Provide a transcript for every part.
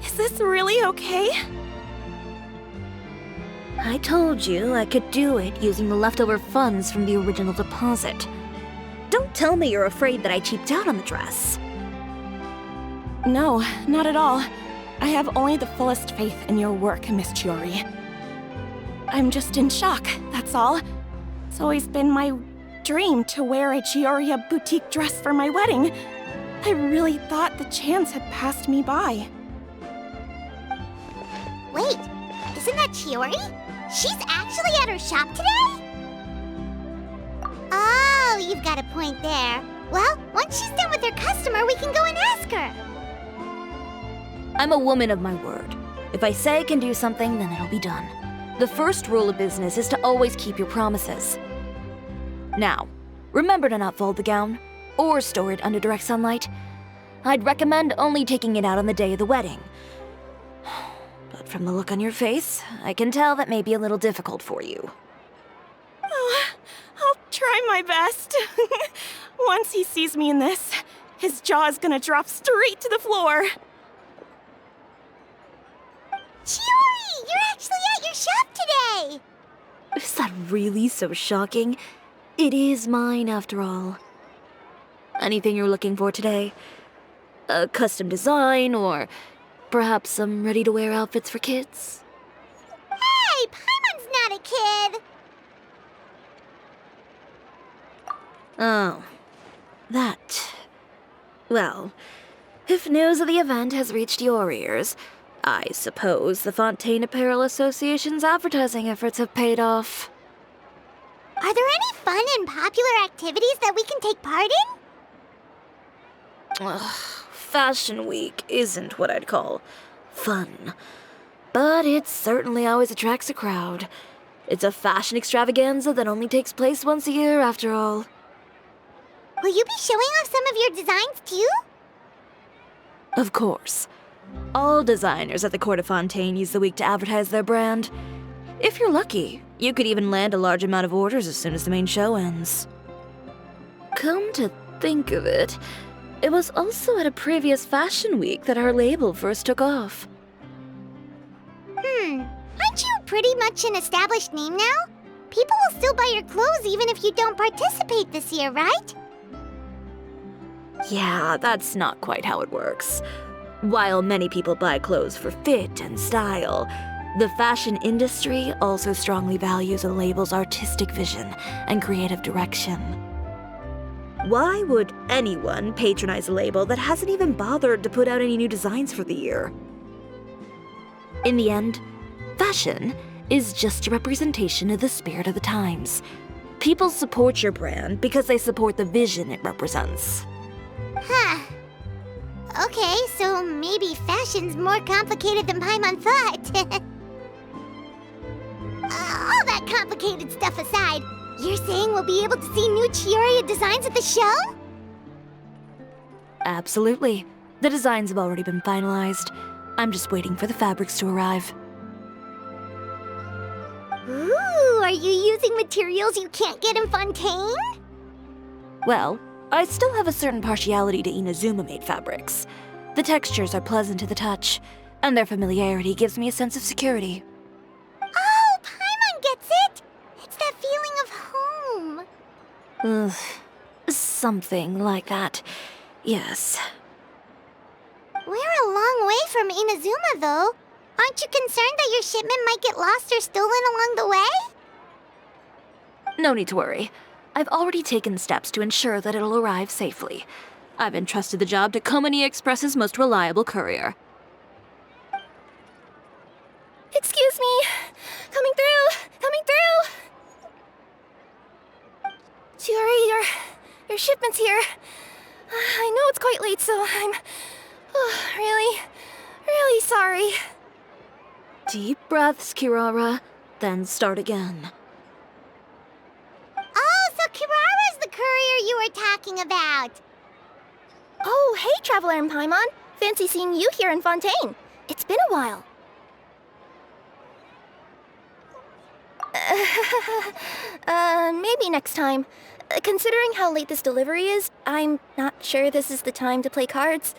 Is this really okay? I told you I could do it using the leftover funds from the original deposit. Don't tell me you're afraid that I cheaped out on the dress. No, not at all. I have only the fullest faith in your work, Miss Chiori. I'm just in shock, that's all. It's always been my dream to wear a Chioria boutique dress for my wedding. I really thought the chance had passed me by. Wait, isn't that Chiori? She's actually at her shop today? Oh, you've got a point there. Well, once she's done with her customer, we can go and ask her. I'm a woman of my word. If I say I can do something, then it'll be done. The first rule of business is to always keep your promises. Now, remember to not fold the gown, or store it under direct sunlight. I'd recommend only taking it out on the day of the wedding. But from the look on your face, I can tell that may be a little difficult for you. Oh, I'll try my best. Once he sees me in this, his jaw is gonna drop straight to the floor. Chiori, you're actually at your shop today! Is that really so shocking? It is mine, after all. Anything you're looking for today? A custom design, or perhaps some ready-to-wear outfits for kids? Hey, Paimon's not a kid! Oh, that. Well, if news of the event has reached your ears, I suppose the Fontaine Apparel Association's advertising efforts have paid off. Are there any fun and popular activities that we can take part in? Ugh, Fashion Week isn't what I'd call fun. But it certainly always attracts a crowd. It's a fashion extravaganza that only takes place once a year, after all. Will you be showing off some of your designs, too? Of course. All designers at the Court of Fontaine use the week to advertise their brand. If you're lucky, you could even land a large amount of orders as soon as the main show ends. Come to think of it, it was also at a previous Fashion Week that our label first took off. Aren't you pretty much an established name now? People will still buy your clothes even if you don't participate this year, right? Yeah, that's not quite how it works. While many people buy clothes for fit and style, the fashion industry also strongly values a label's artistic vision and creative direction. Why would anyone patronize a label that hasn't even bothered to put out any new designs for the year? In the end, fashion is just a representation of the spirit of the times. People support your brand because they support the vision it represents. Huh. Okay, so maybe fashion's more complicated than Paimon thought. All that complicated stuff aside, you're saying we'll be able to see new Chioria designs at the show? Absolutely. The designs have already been finalized. I'm just waiting for the fabrics to arrive. Ooh, are you using materials you can't get in Fontaine? Well, I still have a certain partiality to Inazuma-made fabrics. The textures are pleasant to the touch, and their familiarity gives me a sense of security. Oh, Paimon gets it! It's that feeling of home. Ugh, something like that. Yes. We're a long way from Inazuma, though. Aren't you concerned that your shipment might get lost or stolen along the way? No need to worry. I've already taken steps to ensure that it'll arrive safely. I've entrusted the job to Komani Express's most reliable courier. Excuse me! Coming through! Coming through! Chiori, your shipment's here. I know it's quite late, so I'm really sorry. Deep breaths, Kirara, then start again. Oh, so Kirara's the courier you were talking about. Oh, hey, Traveler and Paimon. Fancy seeing you here in Fontaine. It's been a while. Maybe next time. Considering how late this delivery is, I'm not sure this is the time to play cards.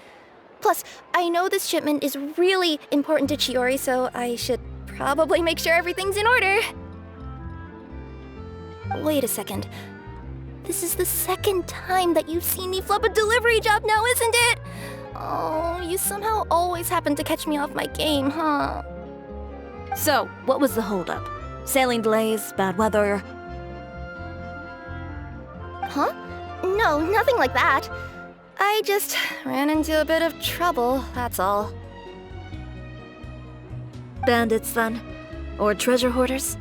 Plus, I know this shipment is really important to Chiori, so I should probably make sure everything's in order. Wait a second. This is the second time that you've seen me flub a delivery job now, isn't it? Oh, you somehow always happen to catch me off my game, huh? So, what was the holdup? Sailing delays, bad weather? Huh? No, nothing like that. I just ran into a bit of trouble, that's all. Bandits, then? Or treasure hoarders?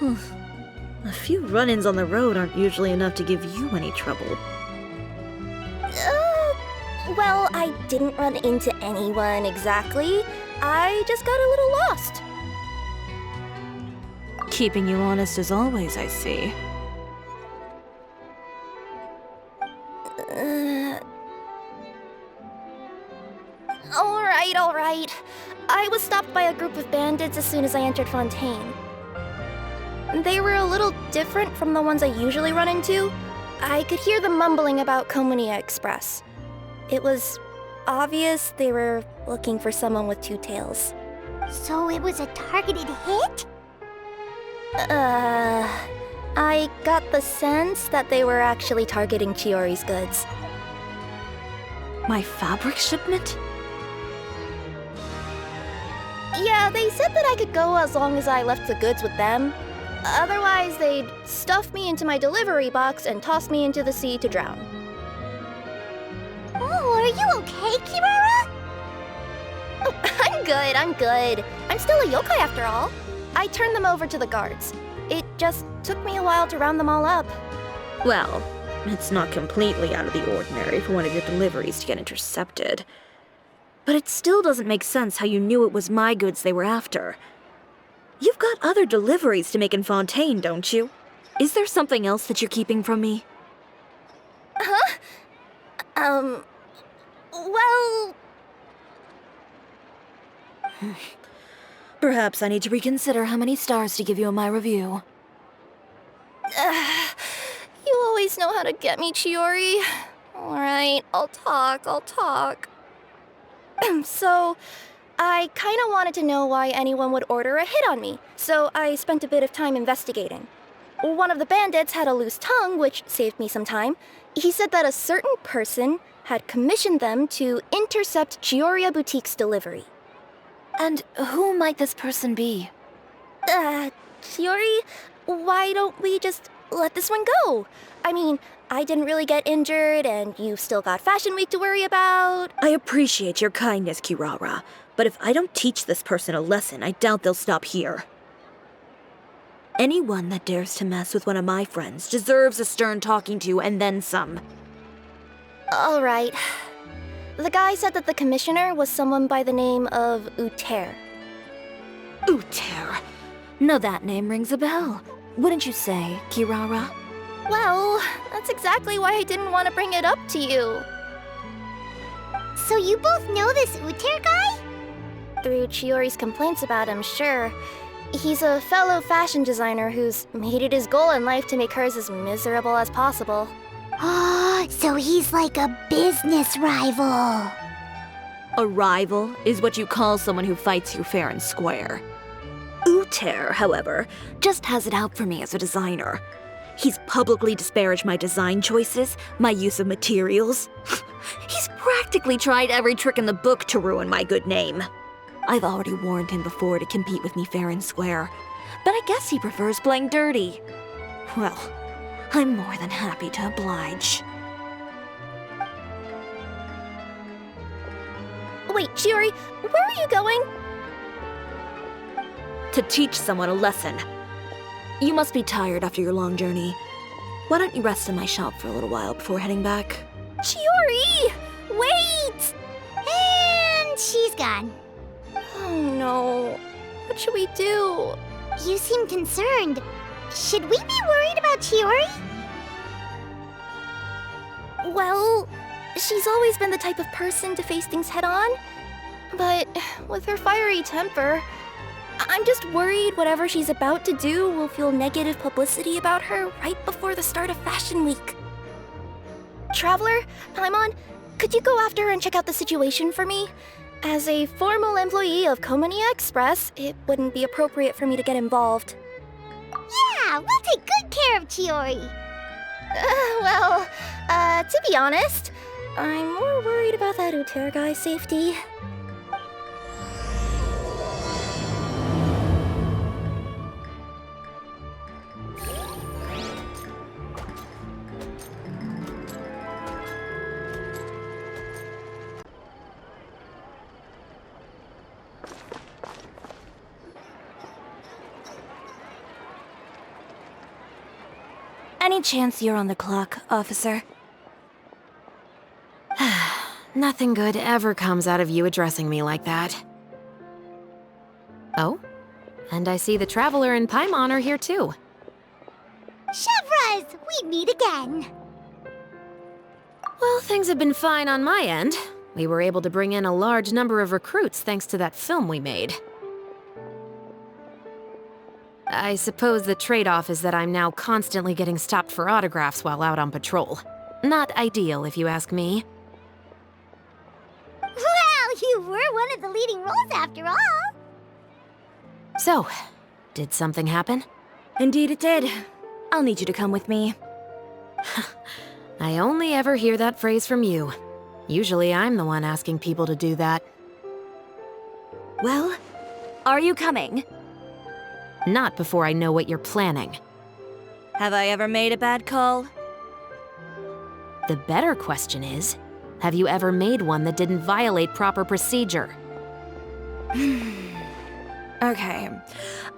A few run-ins on the road aren't usually enough to give you any trouble. Well, I didn't run into anyone exactly. I just got a little lost. Keeping you honest as always, I see. All right. I was stopped by a group of bandits as soon as I entered Fontaine. They were a little different from the ones I usually run into. I could hear them mumbling about Komunia Express. It was obvious they were looking for someone with two tails. So it was a targeted hit? I got the sense that they were actually targeting Chiori's goods. My fabric shipment? Yeah, they said that I could go as long as I left the goods with them. Otherwise, they'd stuff me into my delivery box and toss me into the sea to drown. Oh, are you okay, Kirara? Oh, I'm good. I'm still a yokai after all. I turned them over to the guards. It just took me a while to round them all up. Well, it's not completely out of the ordinary for one of your deliveries to get intercepted. But it still doesn't make sense how you knew it was my goods they were after. You've got other deliveries to make in Fontaine, don't you? Is there something else that you're keeping from me? Huh? Well... Perhaps I need to reconsider how many stars to give you in my review. You always know how to get me, Chiori. Alright, I'll talk. So, I kinda wanted to know why anyone would order a hit on me, so I spent a bit of time investigating. One of the bandits had a loose tongue, which saved me some time. He said that a certain person had commissioned them to intercept Chioria Boutique's delivery. And who might this person be? Chiori, why don't we just let this one go? I mean, I didn't really get injured, and you've still got Fashion Week to worry about. I appreciate your kindness, Kirara, but if I don't teach this person a lesson, I doubt they'll stop here. Anyone that dares to mess with one of my friends deserves a stern talking to and then some. All right. The guy said that the commissioner was someone by the name of Uther. Uther. Now that name rings a bell. Wouldn't you say, Kirara? Well, that's exactly why I didn't want to bring it up to you. So you both know this Uther guy? Through Chiori's complaints about him, sure. He's a fellow fashion designer who's made it his goal in life to make hers as miserable as possible. Oh, so he's like a business rival. A rival is what you call someone who fights you fair and square. Uther, however, just has it out for me as a designer. He's publicly disparaged my design choices, my use of materials. He's practically tried every trick in the book to ruin my good name. I've already warned him before to compete with me fair and square, but I guess he prefers playing dirty. Well, I'm more than happy to oblige. Wait, Chiori, where are you going? To teach someone a lesson. You must be tired after your long journey. Why don't you rest in my shop for a little while before heading back? Chiori! Wait! And she's gone. Oh no. What should we do? You seem concerned. Should we be worried about Chiori? Well, She's always been the type of person to face things head on. But with her fiery temper, I'm just worried whatever she's about to do will feel negative publicity about her right before the start of Fashion Week. Traveler, Paimon, could you go after her and check out the situation for me? As a formal employee of Komonia Express, it wouldn't be appropriate for me to get involved. Yeah, we'll take good care of Chiori. To be honest, I'm more worried about that Uther guy's safety. Any chance you're on the clock, officer? Nothing good ever comes out of you addressing me like that. Oh? And I see the Traveler and Paimon are here too. Chevreuse, we meet again. Well, things have been fine on my end. We were able to bring in a large number of recruits thanks to that film we made. I suppose the trade-off is that I'm now constantly getting stopped for autographs while out on patrol. Not ideal, if you ask me. Well, you were one of the leading roles after all. So, did something happen? Indeed it did. I'll need you to come with me. I only ever hear that phrase from you. Usually I'm the one asking people to do that. Well, are you coming? Not before I know what you're planning. Have I ever made a bad call? The better question is, have you ever made one that didn't violate proper procedure? Okay.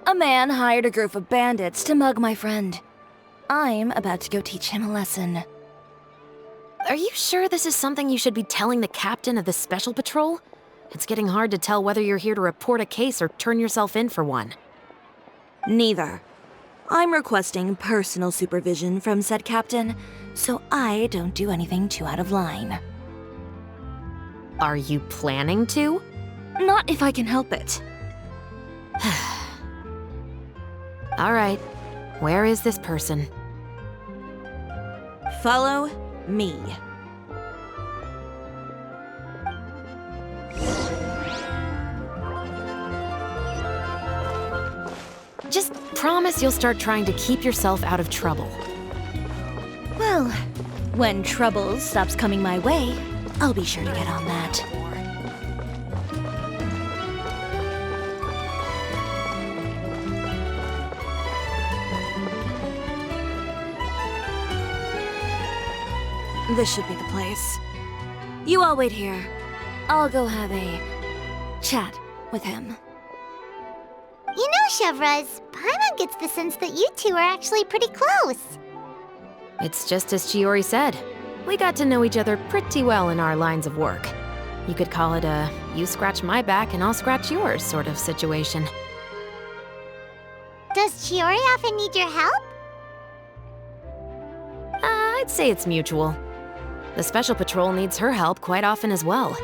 A man hired a group of bandits to mug my friend. I'm about to go teach him a lesson. Are you sure this is something you should be telling the captain of the Special Patrol? It's getting hard to tell whether you're here to report a case or turn yourself in for one. Neither. I'm requesting personal supervision from said captain, so I don't do anything too out of line. Are you planning to? Not if I can help it. All right. Where is this person? Follow me. Just promise you'll start trying to keep yourself out of trouble. Well, when trouble stops coming my way, I'll be sure to get on that. This should be the place. You all wait here. I'll go have a chat with him. You know, Chevreuse, Paimon gets the sense that you two are actually pretty close. It's just as Chiori said. We got to know each other pretty well in our lines of work. You could call it a you scratch my back and I'll scratch yours sort of situation. Does Chiori often need your help? I'd say it's mutual. The Special Patrol needs her help quite often as well.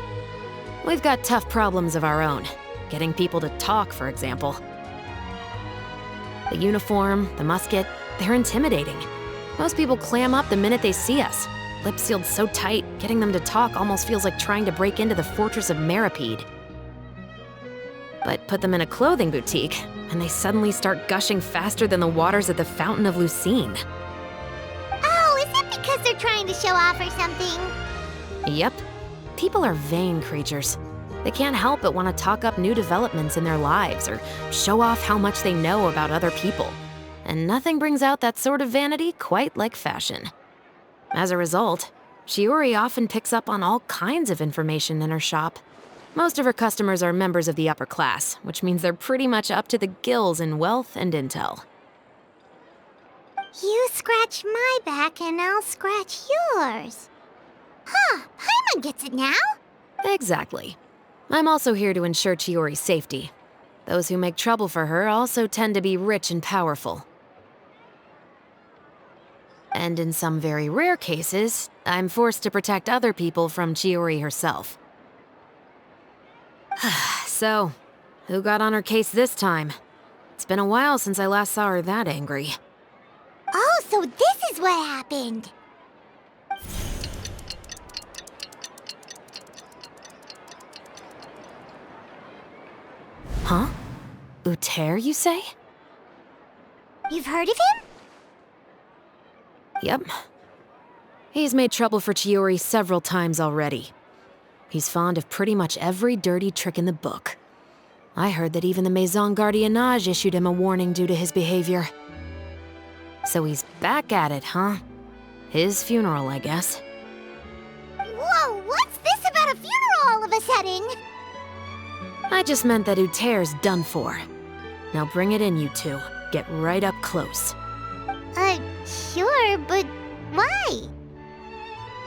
We've got tough problems of our own. Getting people to talk, for example. The uniform, the musket, they're intimidating. Most people clam up the minute they see us. Lips sealed so tight, getting them to talk almost feels like trying to break into the fortress of Meripede. But put them in a clothing boutique, and they suddenly start gushing faster than the waters at the Fountain of Lucine. Oh, is it because they're trying to show off or something? Yep. People are vain creatures. They can't help but want to talk up new developments in their lives or show off how much they know about other people. And nothing brings out that sort of vanity quite like fashion. As a result, Chiori often picks up on all kinds of information in her shop. Most of her customers are members of the upper class, which means they're pretty much up to the gills in wealth and intel. You scratch my back and I'll scratch yours. Huh, Paimon gets it now? Exactly. I'm also here to ensure Chiori's safety. Those who make trouble for her also tend to be rich and powerful. And in some very rare cases, I'm forced to protect other people from Chiori herself. So, who got on her case this time? It's been a while since I last saw her that angry. Oh, so this is what happened. Huh? Uther, you say? You've heard of him? Yep. He's made trouble for Chiori several times already. He's fond of pretty much every dirty trick in the book. I heard that even the Maison Gardiennage issued him a warning due to his behavior. So he's back at it, huh? His funeral, I guess. Whoa, what's this about a funeral all of a sudden? I just meant that Uther's done for. Now bring it in, you two. Get right up close. Sure, but why?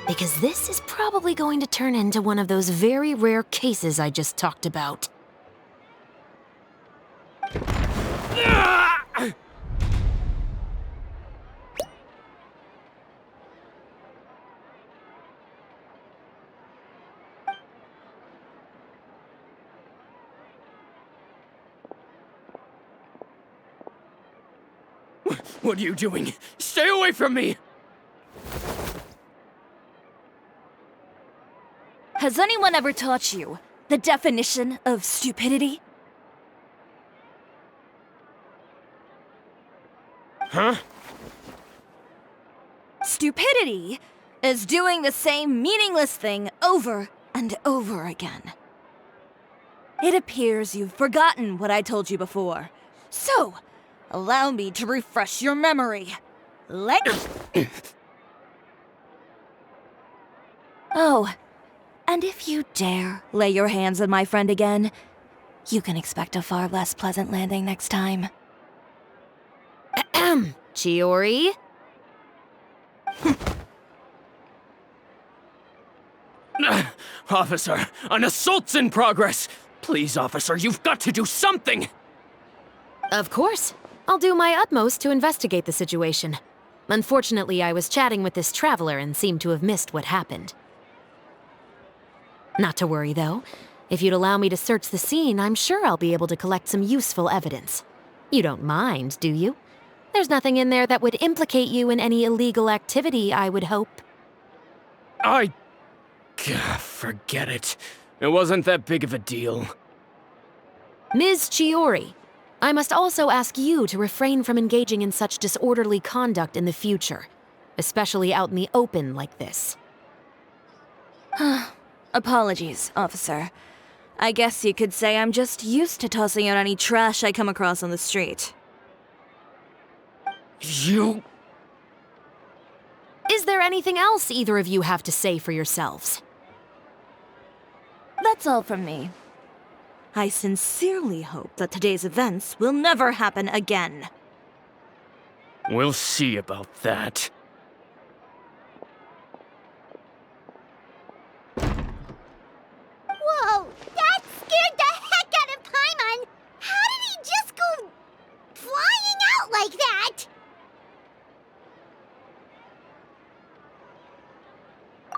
Because this is probably going to turn into one of those very rare cases I just talked about. What are you doing? Stay away from me! Has anyone ever taught you the definition of stupidity? Huh? Stupidity is doing the same meaningless thing over and over again. It appears you've forgotten what I told you before. So, allow me to refresh your memory. Oh, and if you dare lay your hands on my friend again, you can expect a far less pleasant landing next time. Ahem. Chiori? Officer, an assault's in progress! Please, officer, you've got to do something! Of course. I'll do my utmost to investigate the situation. Unfortunately, I was chatting with this traveler and seemed to have missed what happened. Not to worry, though. If you'd allow me to search the scene, I'm sure I'll be able to collect some useful evidence. You don't mind, do you? There's nothing in there that would implicate you in any illegal activity, I would hope. Forget it. It wasn't that big of a deal. Ms. Chiori, I must also ask you to refrain from engaging in such disorderly conduct in the future, especially out in the open like this. Apologies, officer. I guess you could say I'm just used to tossing out any trash I come across on the street. You... Is there anything else either of you have to say for yourselves? That's all from me. I sincerely hope that today's events will never happen again. We'll see about that. Whoa, that scared the heck out of Paimon! How did he just go flying out like that?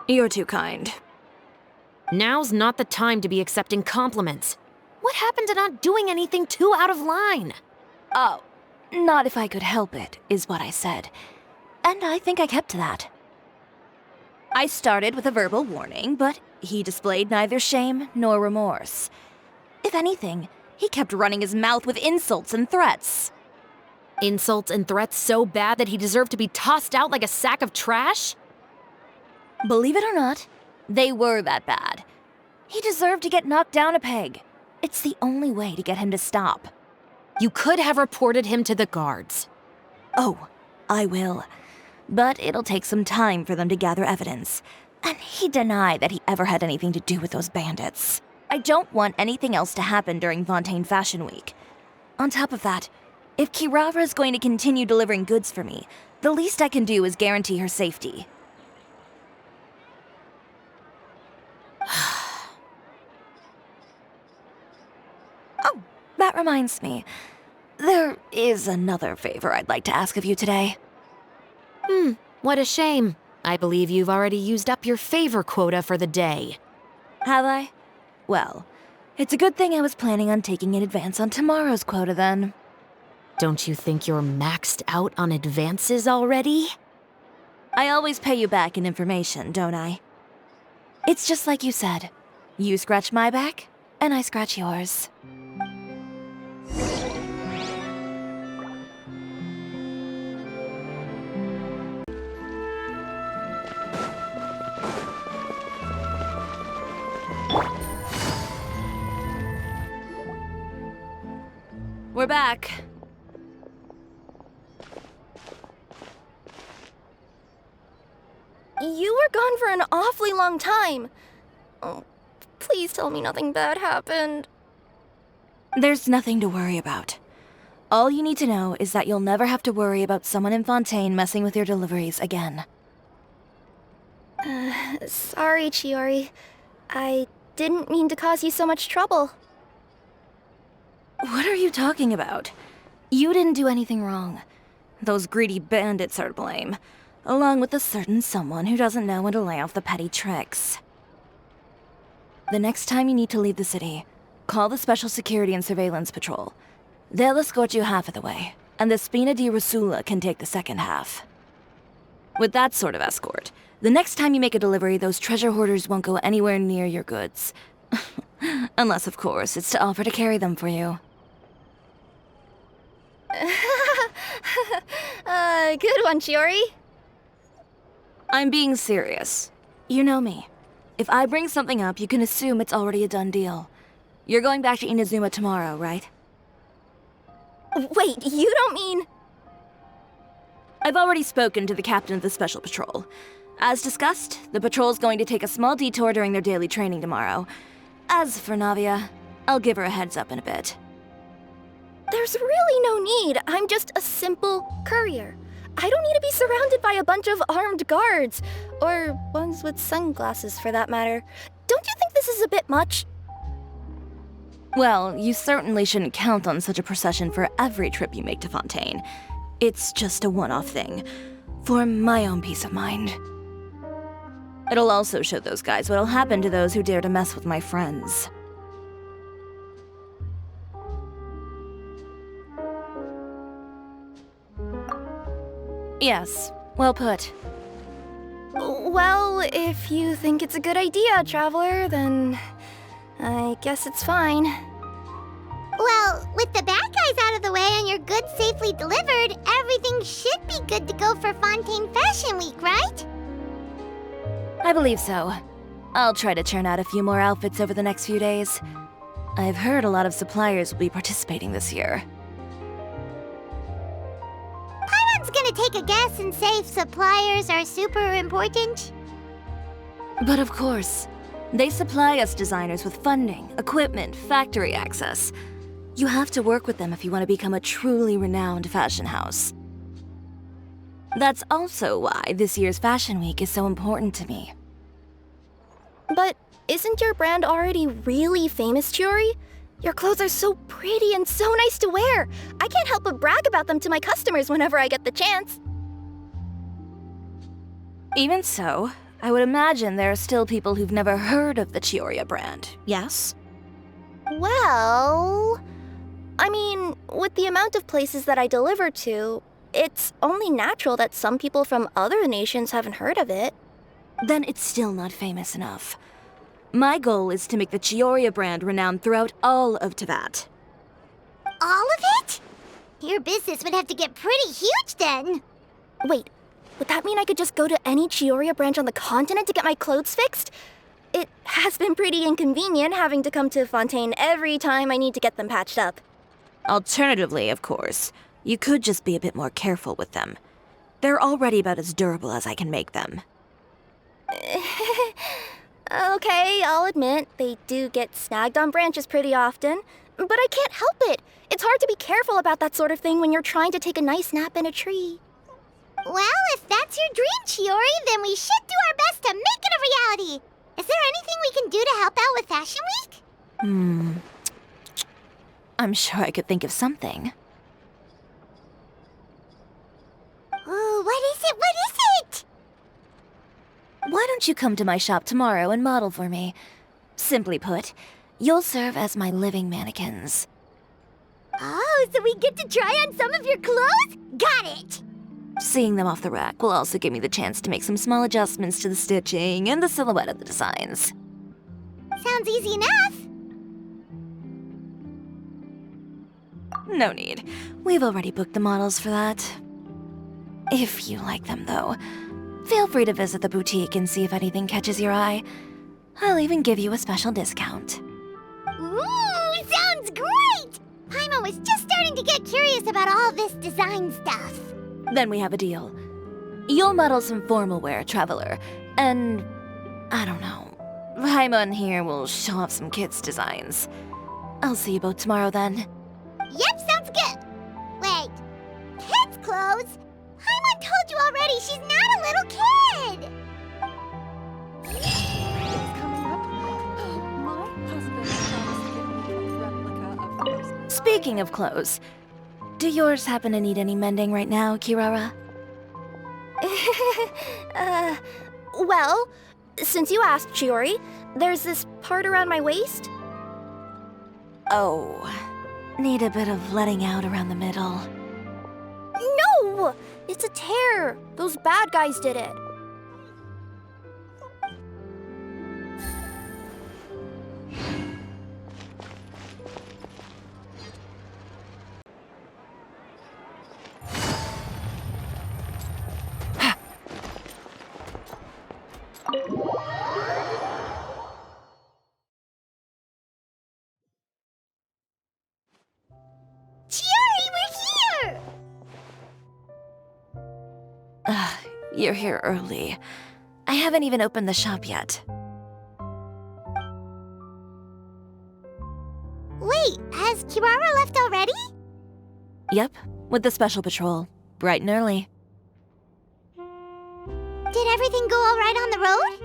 You're too kind. Now's not the time to be accepting compliments. What happened to not doing anything too out of line? Oh, not if I could help it, is what I said. And I think I kept to that. I started with a verbal warning, but he displayed neither shame nor remorse. If anything, he kept running his mouth with insults and threats. Insults and threats so bad that he deserved to be tossed out like a sack of trash? Believe it or not, they were that bad. He deserved to get knocked down a peg. It's the only way to get him to stop. You could have reported him to the guards. Oh, I will. But it'll take some time for them to gather evidence. And he denied that he ever had anything to do with those bandits. I don't want anything else to happen during Fontaine Fashion Week. On top of that, if Kirara is going to continue delivering goods for me, the least I can do is guarantee her safety. Oh, that reminds me. There is another favor I'd like to ask of you today. What a shame. I believe you've already used up your favor quota for the day. Have I? Well, it's a good thing I was planning on taking an advance on tomorrow's quota then. Don't you think you're maxed out on advances already? I always pay you back in information, don't I? It's just like you said. You scratch my back, and I scratch yours. We're back. You were gone for an awfully long time. Oh, please tell me nothing bad happened. There's nothing to worry about. All you need to know is that you'll never have to worry about someone in Fontaine messing with your deliveries again. Sorry, Chiori. I didn't mean to cause you so much trouble. What are you talking about? You didn't do anything wrong. Those greedy bandits are to blame, along with a certain someone who doesn't know when to lay off the petty tricks. The next time you need to leave the city, call the Special Security and Surveillance Patrol. They'll escort you half of the way, and the Spina di Rusula can take the second half. With that sort of escort, the next time you make a delivery, those treasure hoarders won't go anywhere near your goods. Unless, of course, it's to offer to carry them for you. Good one, Chiori. I'm being serious. You know me. If I bring something up, you can assume it's already a done deal. You're going back to Inazuma tomorrow, right? Wait, you don't mean... I've already spoken to the captain of the Special Patrol. As discussed, the patrol's going to take a small detour during their daily training tomorrow. As for Navia, I'll give her a heads up in a bit. There's really no need. I'm just a simple courier. I don't need to be surrounded by a bunch of armed guards. Or ones with sunglasses, for that matter. Don't you think this is a bit much? Well, you certainly shouldn't count on such a procession for every trip you make to Fontaine. It's just a one-off thing, for my own peace of mind. It'll also show those guys what'll happen to those who dare to mess with my friends. Yes, well put. Well, if you think it's a good idea, Traveler, then I guess it's fine. Well, with the bad guys out of the way and your goods safely delivered, everything should be good to go for Fontaine Fashion Week, right? I believe so. I'll try to churn out a few more outfits over the next few days. I've heard a lot of suppliers will be participating this year. Paimon's gonna take a guess and say suppliers are super important. But of course, they supply us designers with funding, equipment, factory access. You have to work with them if you want to become a truly renowned fashion house. That's also why this year's Fashion Week is so important to me. But isn't your brand already really famous, Chiori? Your clothes are so pretty and so nice to wear. I can't help but brag about them to my customers whenever I get the chance. Even so, I would imagine there are still people who've never heard of the Chiori brand, yes? Well... I mean, with the amount of places that I deliver to, it's only natural that some people from other nations haven't heard of it. Then it's still not famous enough. My goal is to make the Chiori brand renowned throughout all of Teyvat. All of it? Your business would have to get pretty huge then. Wait, would that mean I could just go to any Chiori branch on the continent to get my clothes fixed? It has been pretty inconvenient having to come to Fontaine every time I need to get them patched up. Alternatively, of course, you could just be a bit more careful with them. They're already about as durable as I can make them. Okay, I'll admit, they do get snagged on branches pretty often, but I can't help it. It's hard to be careful about that sort of thing when you're trying to take a nice nap in a tree. Well, if that's your dream, Chiori, then we should do our best to make it a reality. Is there anything we can do to help out with Fashion Week? I'm sure I could think of something. Ooh, what is it? What is it? Why don't you come to my shop tomorrow and model for me? Simply put, you'll serve as my living mannequins. Oh, so we get to try on some of your clothes? Got it! Seeing them off the rack will also give me the chance to make some small adjustments to the stitching and the silhouette of the designs. Sounds easy enough. No need. We've already booked the models for that. If you like them, though, feel free to visit the boutique and see if anything catches your eye. I'll even give you a special discount. Ooh, sounds great! Paimon was just starting to get curious about all this design stuff. Then we have a deal. You'll model some formal wear, Traveler, and I don't know. Paimon here will show off some kids' designs. I'll see you both tomorrow then. Yep, sounds good. Wait, kids' clothes? Paimon told you already she's not a little kid. Speaking of clothes, do yours happen to need any mending right now, Kirara? Well, since you asked, Chiori, there's this part around my waist. Oh, need a bit of letting out around the middle. No! It's a tear. Those bad guys did it. Chiori, we're here! You're here early. I haven't even opened the shop yet. Wait, has Kirara left already? Yep, with the special patrol. Bright and early. Did everything go all right on the road?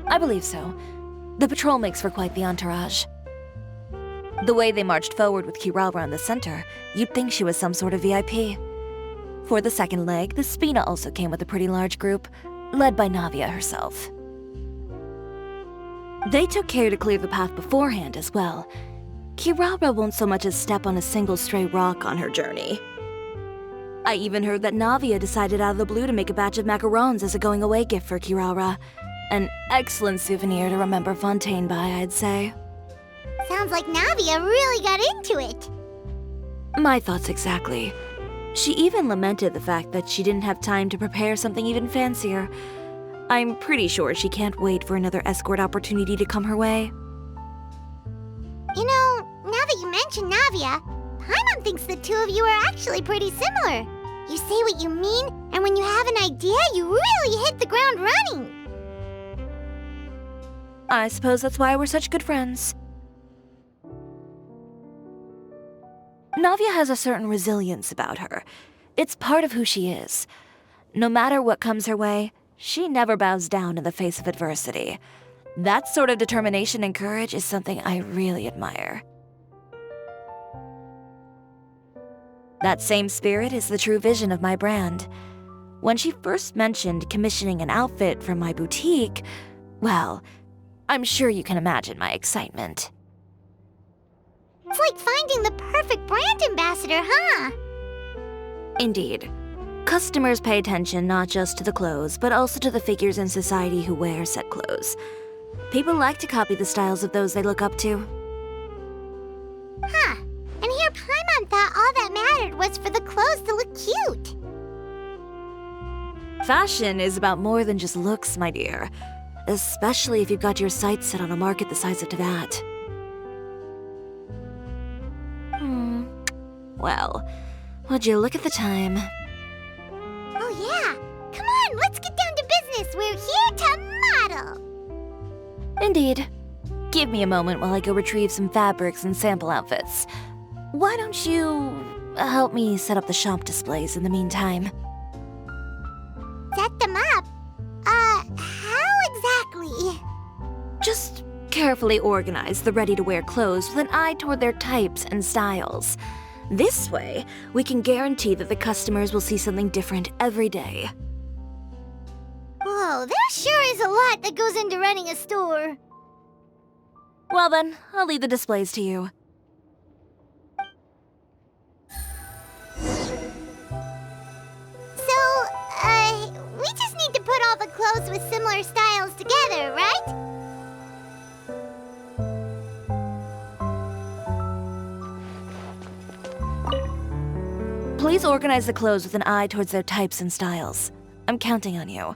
I believe so. The patrol makes for quite the entourage. The way they marched forward with Kirara in the center, you'd think she was some sort of VIP. For the second leg, the Spina also came with a pretty large group, led by Navia herself. They took care to clear the path beforehand as well. Kirara won't so much as step on a single stray rock on her journey. I even heard that Navia decided out of the blue to make a batch of macarons as a going-away gift for Kirara. An excellent souvenir to remember Fontaine by, I'd say. Sounds like Navia really got into it. My thoughts exactly. She even lamented the fact that she didn't have time to prepare something even fancier. I'm pretty sure she can't wait for another escort opportunity to come her way. You know, now that you mention Navia, Paimon thinks the two of you are actually pretty similar. You say what you mean, and when you have an idea, you really hit the ground running. I suppose that's why we're such good friends. Navia has a certain resilience about her. It's part of who she is. No matter what comes her way, she never bows down in the face of adversity. That sort of determination and courage is something I really admire. That same spirit is the true vision of my brand. When she first mentioned commissioning an outfit from my boutique, well, I'm sure you can imagine my excitement. It's like finding the perfect brand ambassador, huh? Indeed. Customers pay attention not just to the clothes, but also to the figures in society who wear said clothes. People like to copy the styles of those they look up to. Huh. And here Paimon thought all that mattered was for the clothes to look cute. Fashion is about more than just looks, my dear. Especially if you've got your sights set on a market the size of Teyvat. Well, would you look at the time? Oh yeah! Come on, let's get down to business! We're here to model! Indeed. Give me a moment while I go retrieve some fabrics and sample outfits. Why don't you help me set up the shop displays in the meantime? Set them up? How exactly? Just carefully organize the ready-to-wear clothes with an eye toward their types and styles. This way, we can guarantee that the customers will see something different every day. Oh, there sure is a lot that goes into running a store. Well then, I'll leave the displays to you. So, we just need to put all the clothes with similar styles together, right? Please organize the clothes with an eye towards their types and styles. I'm counting on you.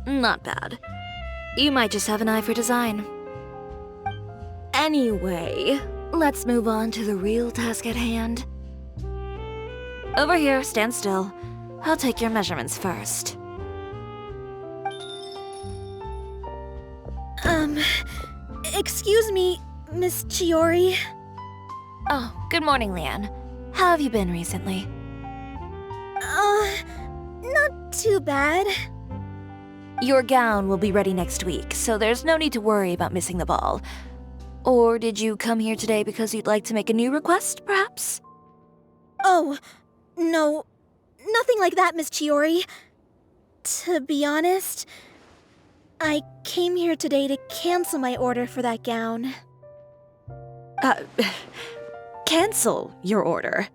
Not bad. You might just have an eye for design. Anyway, let's move on to the real task at hand. Over here, stand still. I'll take your measurements first. Excuse me, Miss Chiori. Oh, good morning, Leanne. How have you been recently? Not too bad. Your gown will be ready next week, so there's no need to worry about missing the ball. Or did you come here today because you'd like to make a new request, perhaps? Oh, no. Nothing like that, Miss Chiori. To be honest, I came here today to cancel my order for that gown. Cancel your order.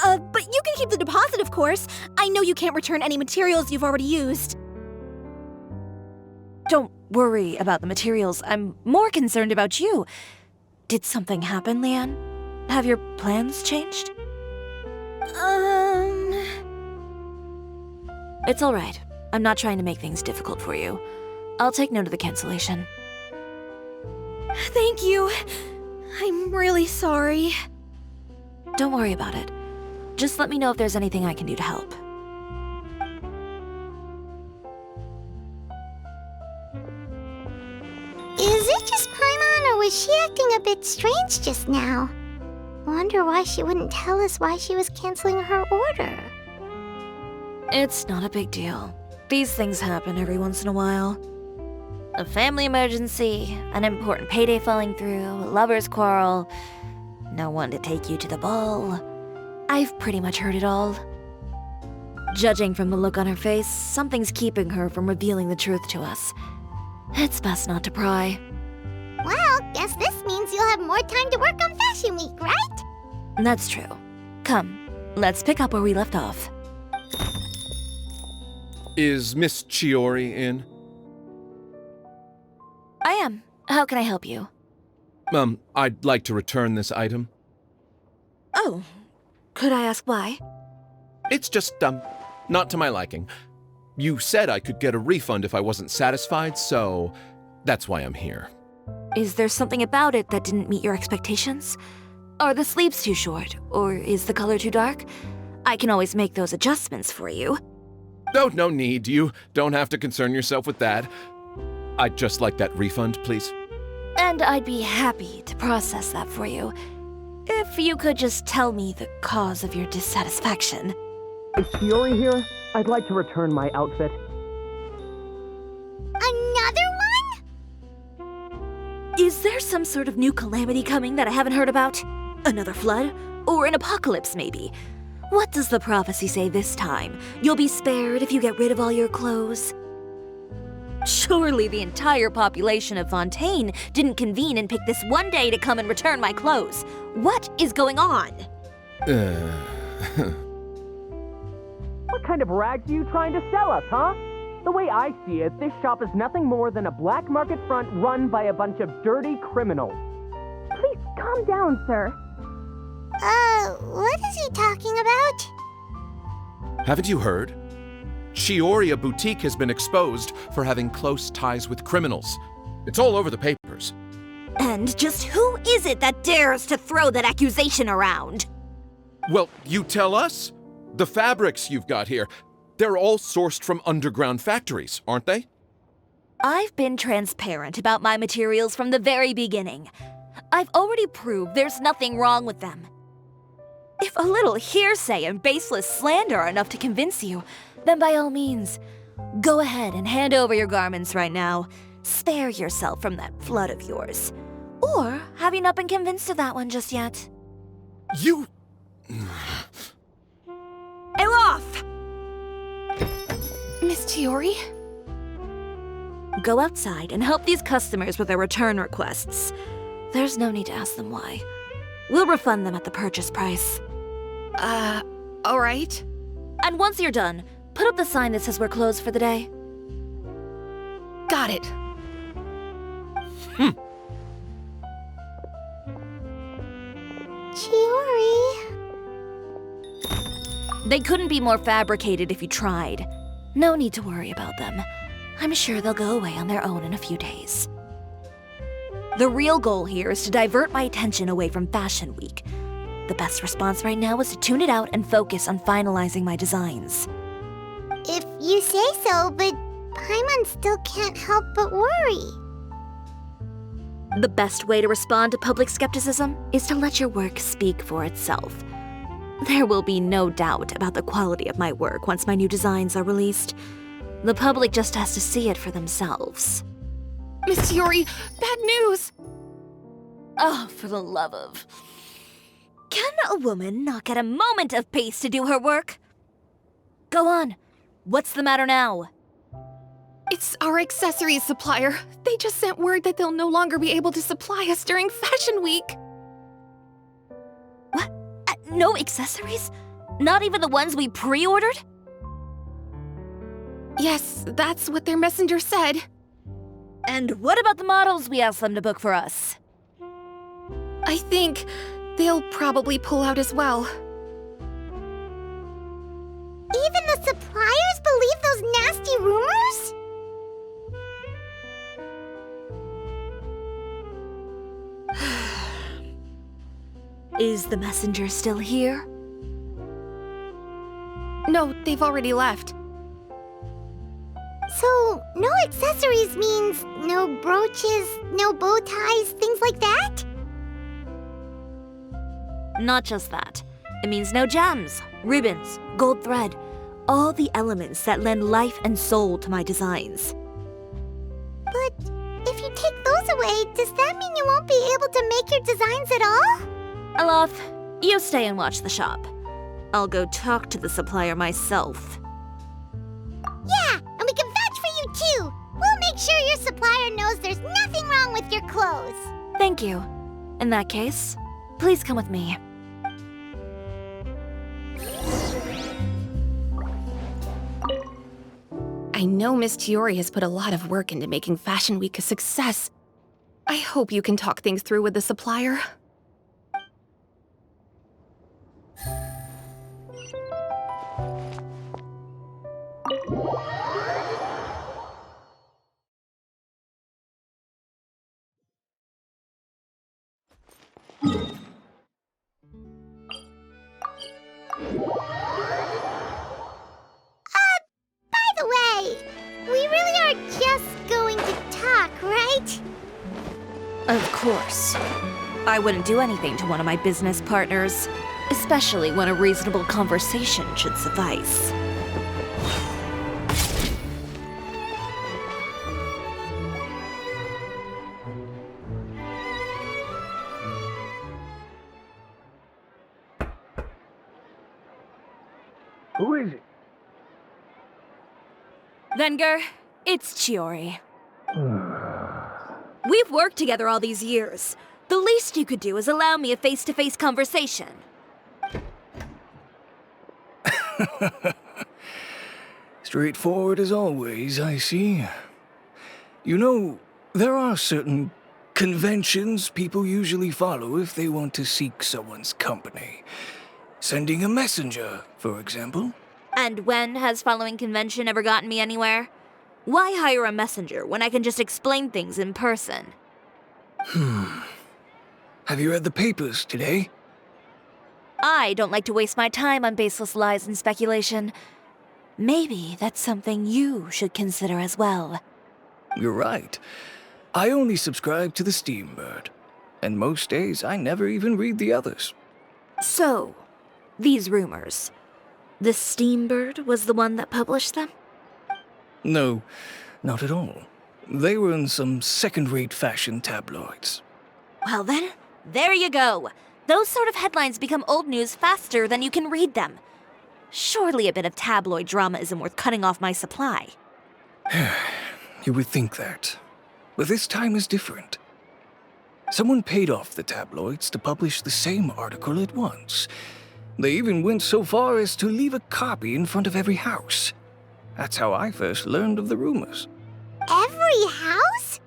But you can keep the deposit, of course. I know you can't return any materials you've already used. Don't worry about the materials. I'm more concerned about you. Did something happen, Leanne? Have your plans changed? It's all right. I'm not trying to make things difficult for you. I'll take note of the cancellation. Thank you. I'm really sorry. Don't worry about it. Just let me know if there's anything I can do to help. Is it just Paimon, or was she acting a bit strange just now? Wonder why she wouldn't tell us why she was canceling her order. It's not a big deal. These things happen every once in a while. A family emergency, an important payday falling through, a lover's quarrel, no one to take you to the ball. I've pretty much heard it all. Judging from the look on her face, something's keeping her from revealing the truth to us. It's best not to pry. Well, guess this means you'll have more time to work on Fashion Week, right? That's true. Come, let's pick up where we left off. Is Miss Chiori in? I am. How can I help you? I'd like to return this item. Oh, could I ask why? It's just, not to my liking. You said I could get a refund if I wasn't satisfied, so that's why I'm here. Is there something about it that didn't meet your expectations? Are the sleeves too short, or is the color too dark? I can always make those adjustments for you. No need. You don't have to concern yourself with that. I'd just like that refund, please. And I'd be happy to process that for you. If you could just tell me the cause of your dissatisfaction. Is Chiori here? I'd like to return my outfit. Another one? Is there some sort of new calamity coming that I haven't heard about? Another flood? Or an apocalypse, maybe? What does the prophecy say this time? You'll be spared if you get rid of all your clothes? Surely the entire population of Fontaine didn't convene and pick this one day to come and return my clothes. What is going on? What kind of rags are you trying to sell us, huh? The way I see it, this shop is nothing more than a black market front run by a bunch of dirty criminals. Please calm down, sir. What is he talking about? Haven't you heard? Chiori Boutique has been exposed for having close ties with criminals. It's all over the papers. And just who is it that dares to throw that accusation around? Well, you tell us. The fabrics you've got here, they're all sourced from underground factories, aren't they? I've been transparent about my materials from the very beginning. I've already proved there's nothing wrong with them. If a little hearsay and baseless slander are enough to convince you, then by all means, go ahead and hand over your garments right now. Spare yourself from that flood of yours. Or have you not been convinced of that one just yet? You... Elof! Miss Chiori? Go outside and help these customers with their return requests. There's no need to ask them why. We'll refund them at the purchase price. Alright. And once you're done, put up the sign that says we're closed for the day. Got it. Chiori. They couldn't be more fabricated if you tried. No need to worry about them. I'm sure they'll go away on their own in a few days. The real goal here is to divert my attention away from Fashion Week. The best response right now is to tune it out and focus on finalizing my designs. If you say so, but Paimon still can't help but worry. The best way to respond to public skepticism is to let your work speak for itself. There will be no doubt about the quality of my work once my new designs are released. The public just has to see it for themselves. Miss Chiori, bad news! Oh, for the love of... Can a woman not get a moment of peace to do her work? Go on. What's the matter now? It's our accessories supplier. They just sent word that they'll no longer be able to supply us during Fashion Week. What? No accessories? Not even the ones we pre-ordered? Yes, that's what their messenger said. And what about the models we asked them to book for us? I think they'll probably pull out as well. Even the suppliers believe those nasty rumors? Is the messenger still here? No, they've already left. So, no accessories means no brooches, no bow ties, things like that? Not just that. It means no gems, ribbons, gold thread, all the elements that lend life and soul to my designs. But if you take those away, does that mean you won't be able to make your designs at all? Alof, you stay and watch the shop. I'll go talk to the supplier myself. Yeah, and we can vouch for you too. We'll make sure your supplier knows there's nothing wrong with your clothes. Thank you. In that case, please come with me. I know Miss Chiori has put a lot of work into making Fashion Week a success. I hope you can talk things through with the supplier. By the way, we really are just going to talk, right? Of course. I wouldn't do anything to one of my business partners, especially when a reasonable conversation should suffice. Who is it? Venger, it's Chiori. We've worked together all these years. The least you could do is allow me a face-to-face conversation. Straightforward as always, I see. You know, there are certain conventions people usually follow if they want to seek someone's company. Sending a messenger, for example. And when has following convention ever gotten me anywhere? Why hire a messenger when I can just explain things in person? Have you read the papers today? I don't like to waste my time on baseless lies and speculation. Maybe that's something you should consider as well. You're right. I only subscribe to the Steambird, and most days I never even read the others. So, these rumors. The Steambird was the one that published them? No, not at all. They were in some second-rate fashion tabloids. Well then, there you go. Those sort of headlines become old news faster than you can read them. Surely a bit of tabloid drama isn't worth cutting off my supply. You would think that. But this time is different. Someone paid off the tabloids to publish the same article at once. They even went so far as to leave a copy in front of every house. That's how I first learned of the rumors. Every house?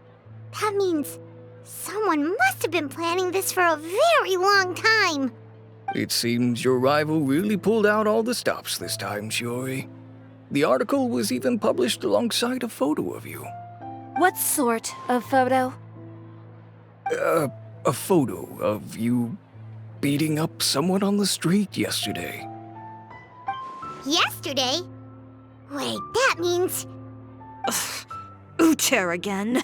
That means someone must have been planning this for a very long time. It seems your rival really pulled out all the stops this time, Chiori. The article was even published alongside a photo of you. What sort of photo? A photo of you beating up someone on the street yesterday. Yesterday? Wait, that means... Uther again.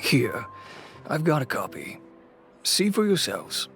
Here, I've got a copy. See for yourselves.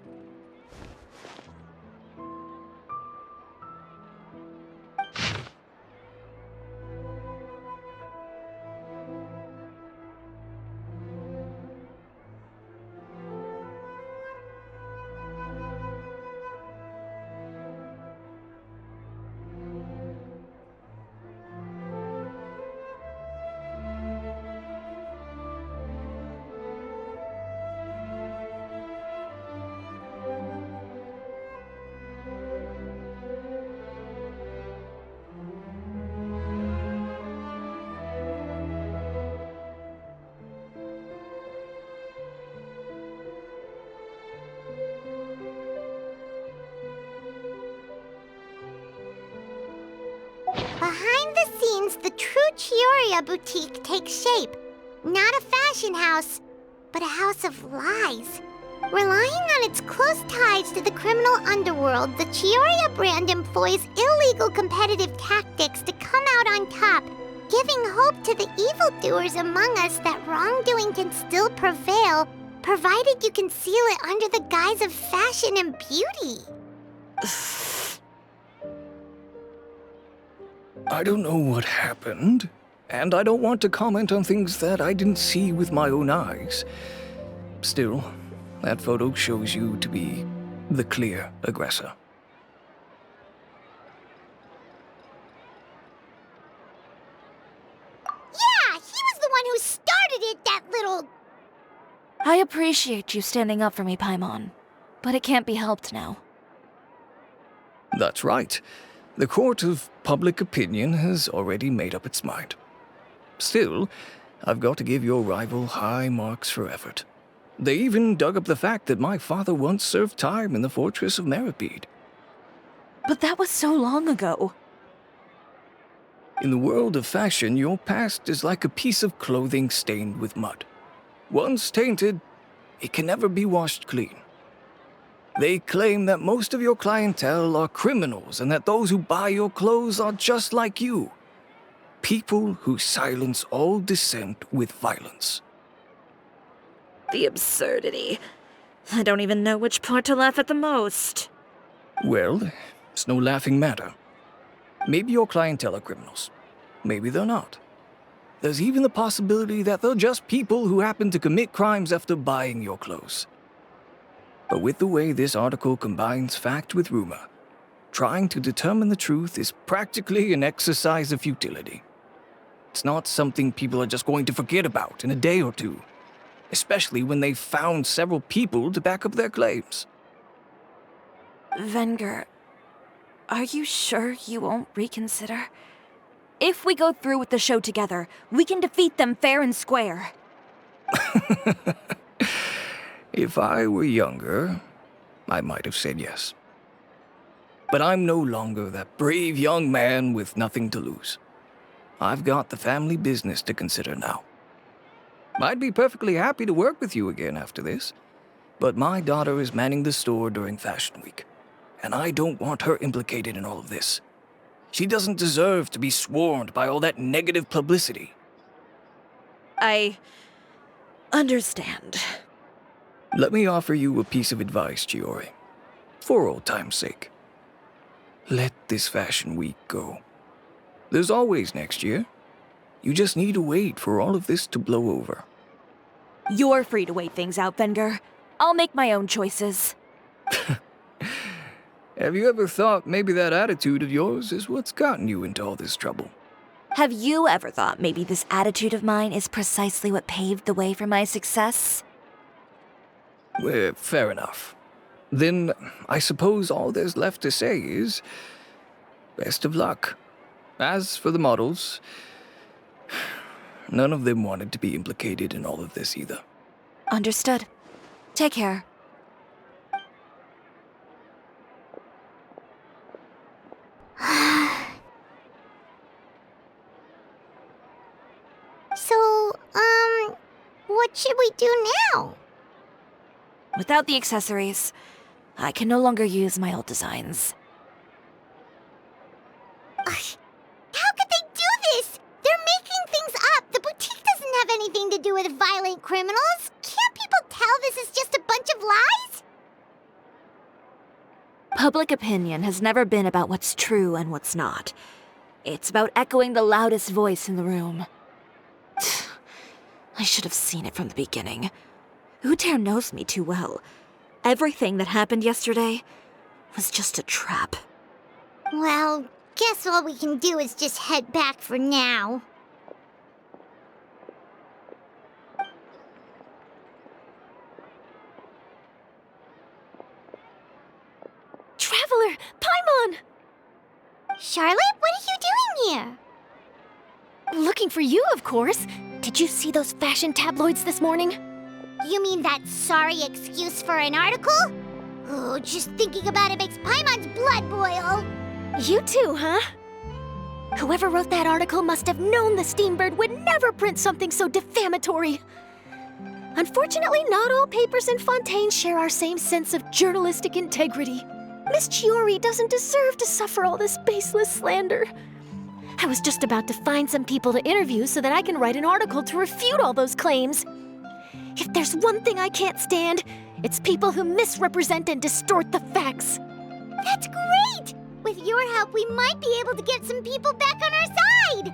Behind the scenes, the true Chiori boutique takes shape. Not a fashion house, but a house of lies. Relying on its close ties to the criminal underworld, the Chiori brand employs illegal competitive tactics to come out on top, giving hope to the evildoers among us that wrongdoing can still prevail, provided you conceal it under the guise of fashion and beauty. I don't know what happened, and I don't want to comment on things that I didn't see with my own eyes. Still, that photo shows you to be the clear aggressor. Yeah, he was the one who started it, that little... I appreciate you standing up for me, Paimon, but it can't be helped now. That's right. The court of public opinion has already made up its mind. Still, I've got to give your rival high marks for effort. They even dug up the fact that my father once served time in the fortress of Meripede. But that was so long ago. In the world of fashion, your past is like a piece of clothing stained with mud. Once tainted, it can never be washed clean. They claim that most of your clientele are criminals and that those who buy your clothes are just like you. People who silence all dissent with violence. The absurdity. I don't even know which part to laugh at the most. Well, it's no laughing matter. Maybe your clientele are criminals. Maybe they're not. There's even the possibility that they're just people who happen to commit crimes after buying your clothes. But with the way this article combines fact with rumor, trying to determine the truth is practically an exercise of futility. It's not something people are just going to forget about in a day or two, especially when they've found several people to back up their claims. Venger, are you sure you won't reconsider? If we go through with the show together, we can defeat them fair and square. If I were younger, I might have said yes. But I'm no longer that brave young man with nothing to lose. I've got the family business to consider now. I'd be perfectly happy to work with you again after this, but my daughter is manning the store during Fashion Week, and I don't want her implicated in all of this. She doesn't deserve to be swarmed by all that negative publicity. I understand. Let me offer you a piece of advice, Chiori. For old time's sake. Let this Fashion Week go. There's always next year. You just need to wait for all of this to blow over. You're free to wait things out, Venger. I'll make my own choices. Have you ever thought maybe that attitude of yours is what's gotten you into all this trouble? Have you ever thought maybe this attitude of mine is precisely what paved the way for my success? Well, fair enough. Then I suppose all there's left to say is, best of luck. As for the models, none of them wanted to be implicated in all of this either. Understood. Take care. So, what should we do now? Without the accessories, I can no longer use my old designs. How could they do this? They're making things up. The boutique doesn't have anything to do with violent criminals. Can't people tell this is just a bunch of lies? Public opinion has never been about what's true and what's not. It's about echoing the loudest voice in the room. I should have seen it from the beginning. Uther knows me too well. Everything that happened yesterday was just a trap. Well, guess all we can do is just head back for now. Traveler! Paimon! Charlotte, what are you doing here? Looking for you, of course. Did you see those fashion tabloids this morning? You mean that sorry excuse for an article? Oh, just thinking about it makes Paimon's blood boil. You too, huh? Whoever wrote that article must have known the Steambird would never print something so defamatory. Unfortunately, not all papers in Fontaine share our same sense of journalistic integrity. Miss Chiori doesn't deserve to suffer all this baseless slander. I was just about to find some people to interview so that I can write an article to refute all those claims. If there's one thing I can't stand, it's people who misrepresent and distort the facts. That's great! With your help, we might be able to get some people back on our side!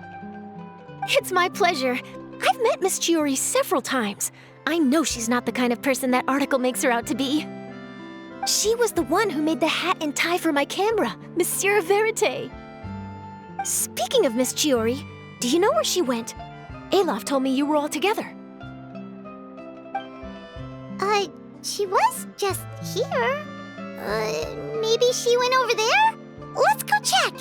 It's my pleasure. I've met Miss Chiori several times. I know she's not the kind of person that article makes her out to be. She was the one who made the hat and tie for my camera, Monsieur Verite. Speaking of Miss Chiori, do you know where she went? Alof told me you were all together. She was just here. Maybe she went over there? Let's go check!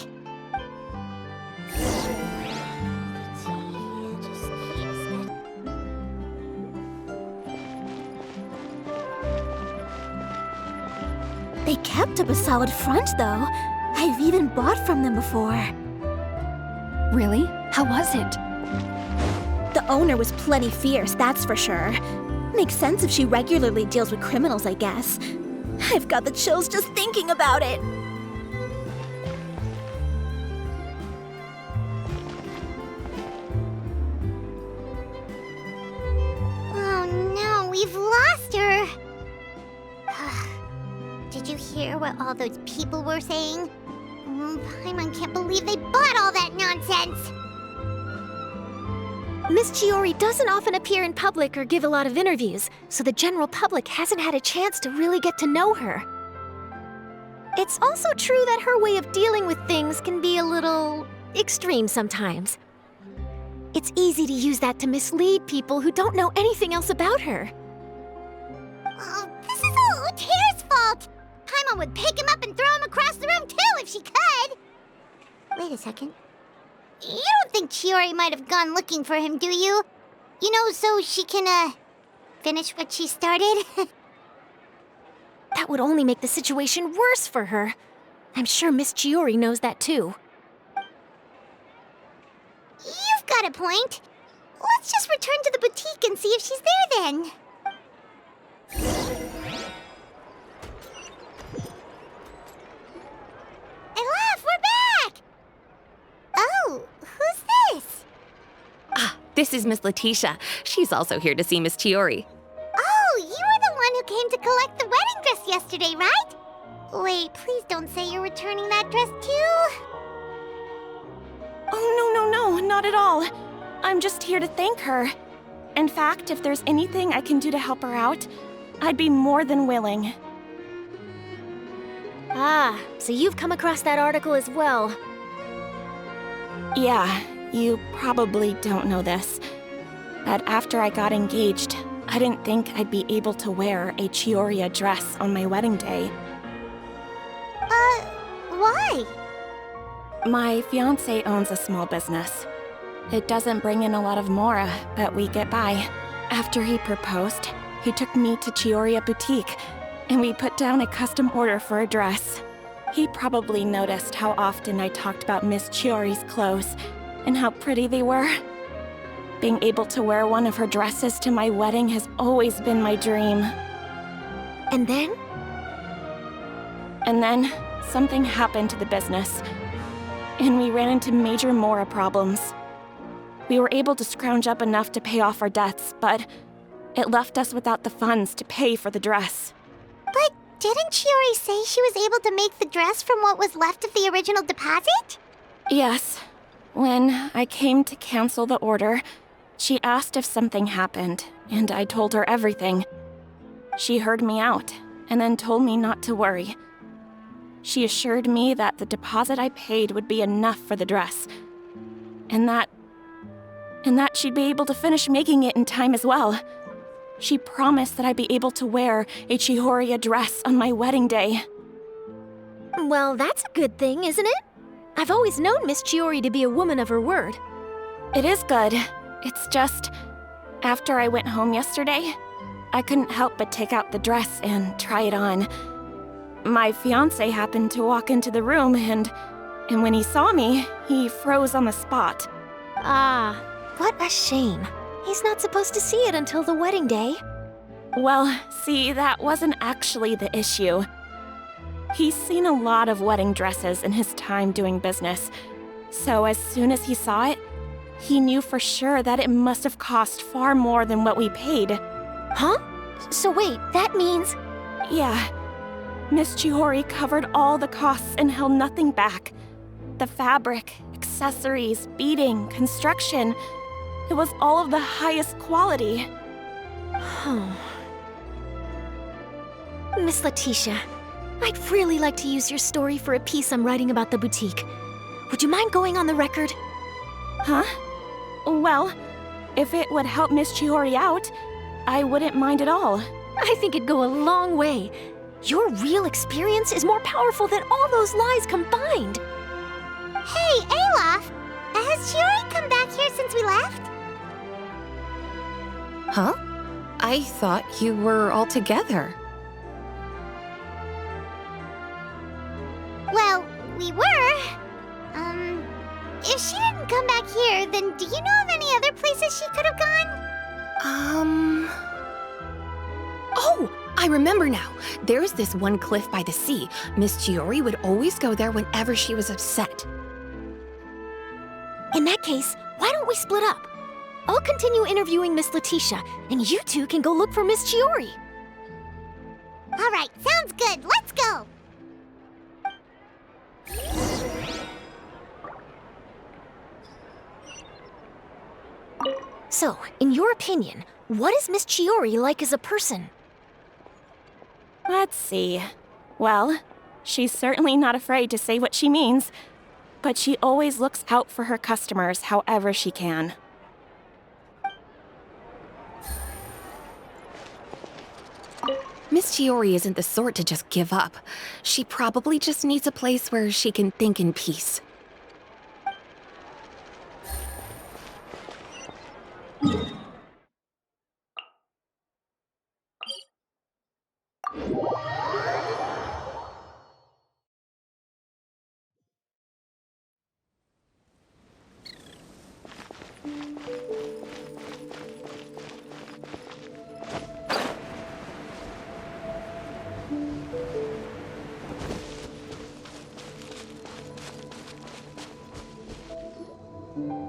They kept up a solid front, though. I've even bought from them before. Really? How was it? The owner was plenty fierce, that's for sure. Makes sense if she regularly deals with criminals, I guess. I've got the chills just thinking about it. Oh no, we've lost her! Did you hear what all those people were saying? Paimon can't believe they bought all that nonsense! Miss Chiori doesn't often appear in public or give a lot of interviews, so the general public hasn't had a chance to really get to know her. It's also true that her way of dealing with things can be a little extreme sometimes. It's easy to use that to mislead people who don't know anything else about her. Oh, this is all Uther's fault! Paimon would pick him up and throw him across the room too if she could! Wait a second. You don't think Chiori might have gone looking for him, do you? You know, so she can, finish what she started? That would only make the situation worse for her. I'm sure Miss Chiori knows that too. You've got a point. Let's just return to the boutique and see if she's there then. This is Miss Letitia. She's also here to see Miss Chiori. Oh, you were the one who came to collect the wedding dress yesterday, right? Wait, please don't say you're returning that dress too. Oh, no, not at all. I'm just here to thank her. In fact, if there's anything I can do to help her out, I'd be more than willing. Ah, so you've come across that article as well. Yeah, you probably don't know this, but after I got engaged, I didn't think I'd be able to wear a Chiori dress on my wedding day. Why? My fiancé owns a small business. It doesn't bring in a lot of mora, but we get by. After he proposed, he took me to Chiori Boutique, and we put down a custom order for a dress. He probably noticed how often I talked about Miss Chiori's clothes and how pretty they were. Being able to wear one of her dresses to my wedding has always been my dream. And then? And then, something happened to the business, and we ran into major mora problems. We were able to scrounge up enough to pay off our debts, but it left us without the funds to pay for the dress. But didn't Chiori say she was able to make the dress from what was left of the original deposit? Yes. When I came to cancel the order, she asked if something happened, and I told her everything. She heard me out, and then told me not to worry. She assured me that the deposit I paid would be enough for the dress, and that she'd be able to finish making it in time as well. She promised that I'd be able to wear a Chiori dress on my wedding day. Well, that's a good thing, isn't it? I've always known Miss Chiori to be a woman of her word. It is good. It's just, after I went home yesterday, I couldn't help but take out the dress and try it on. My fiancé happened to walk into the room, and when he saw me, he froze on the spot. Ah, what a shame. He's not supposed to see it until the wedding day. Well, see, that wasn't actually the issue. He's seen a lot of wedding dresses in his time doing business, so as soon as he saw it, he knew for sure that it must have cost far more than what we paid. Huh? So wait, that means... Yeah. Miss Chiori covered all the costs and held nothing back. The fabric, accessories, beading, construction... It was all of the highest quality. Miss Letitia, I'd really like to use your story for a piece I'm writing about the boutique. Would you mind going on the record? Huh? Well, if it would help Miss Chiori out, I wouldn't mind at all. I think it'd go a long way. Your real experience is more powerful than all those lies combined. Hey, Olaf! Has Chiori come back here since we left? Huh? I thought you were all together. Well, we were. If she didn't come back here, then do you know of any other places she could have gone? Oh, I remember now. There's this one cliff by the sea. Miss Chiori would always go there whenever she was upset. In that case, why don't we split up? I'll continue interviewing Miss Letitia, and you two can go look for Miss Chiori. All right, sounds good. Let's go. So, in your opinion, what is Miss Chiori like as a person? Let's see. Well, she's certainly not afraid to say what she means, but she always looks out for her customers however she can. Miss Chiori isn't the sort to just give up. She probably just needs a place where she can think in peace.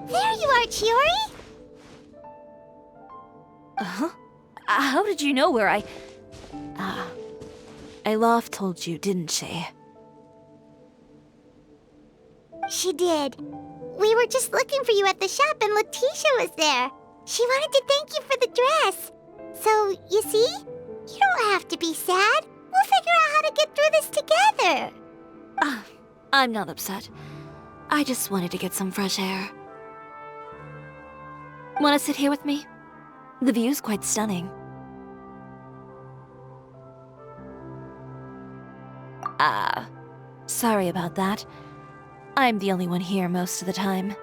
There you are, Chiori! How did you know where I... Alof told you, didn't she? She did. We were just looking for you at the shop and Letitia was there. She wanted to thank you for the dress. So, you see? You don't have to be sad. We'll figure out how to get through this together. I'm not upset. I just wanted to get some fresh air. Want to sit here with me? The view's quite stunning. Sorry about that. I'm the only one here most of the time.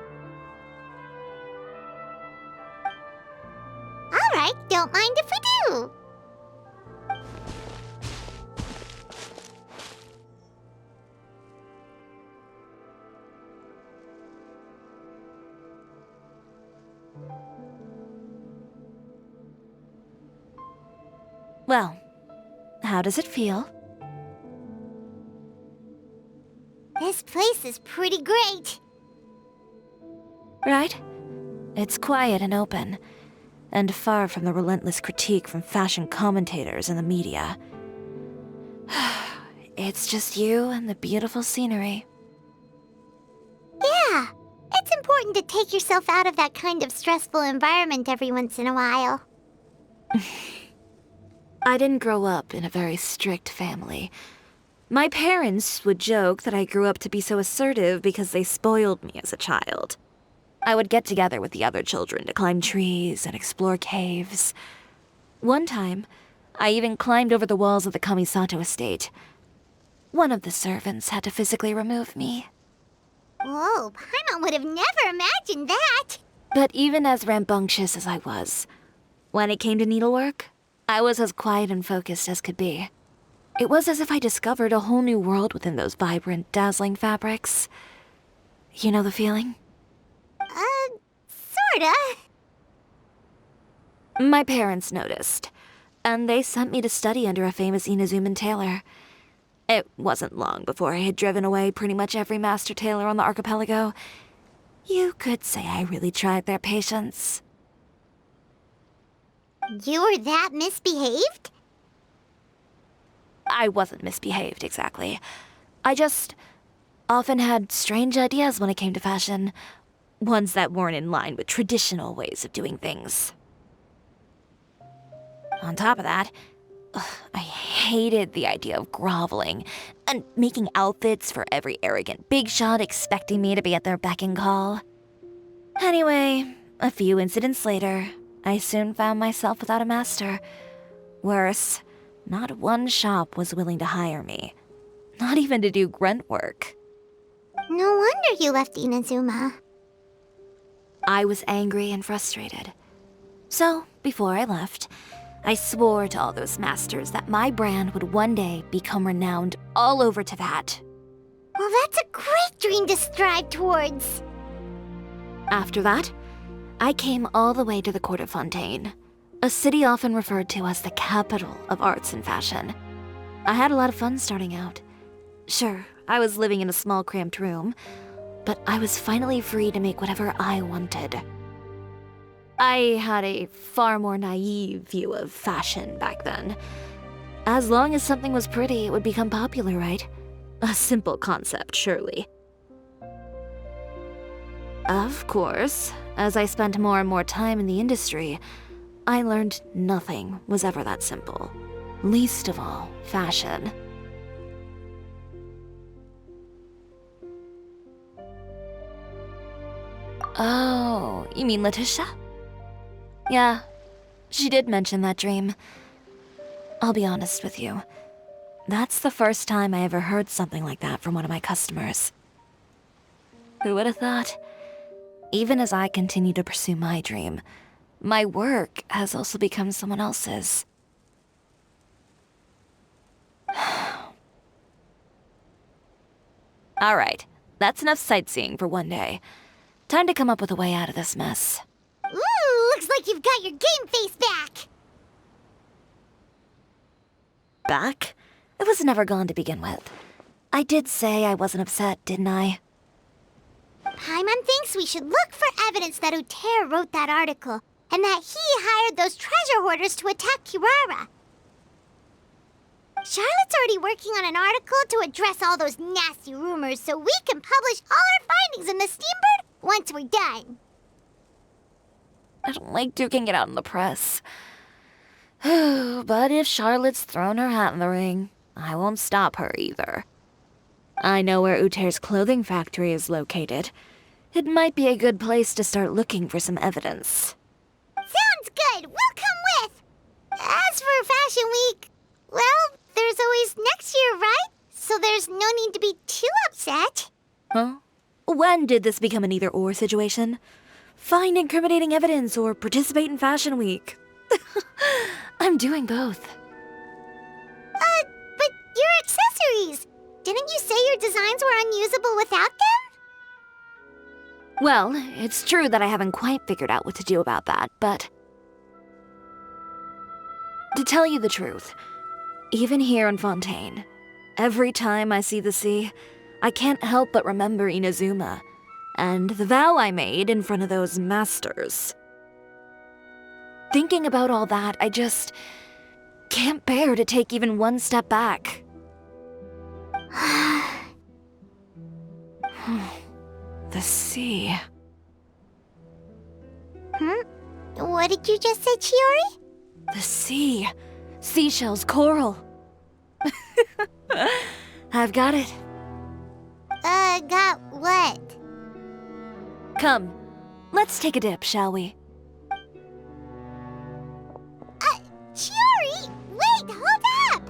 Alright, don't mind if we do. Well, how does it feel? This place is pretty great. Right? It's quiet and open, and far from the relentless critique from fashion commentators and the media. It's just you and the beautiful scenery. Yeah, it's important to take yourself out of that kind of stressful environment every once in a while. I didn't grow up in a very strict family. My parents would joke that I grew up to be so assertive because they spoiled me as a child. I would get together with the other children to climb trees and explore caves. One time, I even climbed over the walls of the Kamisato estate. One of the servants had to physically remove me. Whoa, Paimon would have never imagined that! But even as rambunctious as I was, when it came to needlework, I was as quiet and focused as could be. It was as if I discovered a whole new world within those vibrant, dazzling fabrics. You know the feeling? Sorta. My parents noticed, and they sent me to study under a famous Inazuman tailor. It wasn't long before I had driven away pretty much every master tailor on the archipelago. You could say I really tried their patience. You were that misbehaved? I wasn't misbehaved, exactly. I just often had strange ideas when it came to fashion. Ones that weren't in line with traditional ways of doing things. On top of that, I hated the idea of groveling and making outfits for every arrogant big shot expecting me to be at their beck and call. Anyway, a few incidents later, I soon found myself without a master. Worse, not one shop was willing to hire me. Not even to do grunt work. No wonder you left Inazuma. I was angry and frustrated. So, before I left, I swore to all those masters that my brand would one day become renowned all over Teyvat. Well, that's a great dream to strive towards. After that, I came all the way to the court of Fontaine, a city often referred to as the capital of arts and fashion. I had a lot of fun starting out. Sure, I was living in a small cramped room, but I was finally free to make whatever I wanted. I had a far more naive view of fashion back then. As long as something was pretty, it would become popular, right? A simple concept, surely. Of course, as I spent more and more time in the industry, I learned nothing was ever that simple. Least of all, fashion. Oh, you mean Letitia? Yeah, she did mention that dream. I'll be honest with you. That's the first time I ever heard something like that from one of my customers. Who would have thought? Even as I continue to pursue my dream, my work has also become someone else's. Alright, that's enough sightseeing for one day. Time to come up with a way out of this mess. Ooh, looks like you've got your game face back! Back? It was never gone to begin with. I did say I wasn't upset, didn't I? Paimon thinks we should look for evidence that Uther wrote that article. and that he hired those treasure hoarders to attack Kirara. Charlotte's already working on an article to address all those nasty rumors so we can publish all our findings in the Steambird once we're done. I don't like duking it out in the press. But if Charlotte's thrown her hat in the ring, I won't stop her either. I know where Uther's clothing factory is located. It might be a good place to start looking for some evidence. Sounds good. We'll come with. As for Fashion Week, well, there's always next year, right? So there's no need to be too upset. Huh? When did this become an either-or situation? Find incriminating evidence or participate in Fashion Week. I'm doing both. But your accessories! Didn't you say your designs were unusable without them? Well, it's true that I haven't quite figured out what to do about that, but... to tell you the truth, even here in Fontaine, every time I see the sea, I can't help but remember Inazuma, and the vow I made in front of those masters. Thinking about all that, I just can't bear to take even one step back. The sea. What did you just say, Chiori? The sea. Seashells, coral. I've got it. Got what? Come, let's take a dip, shall we? Chiori! Wait, hold up!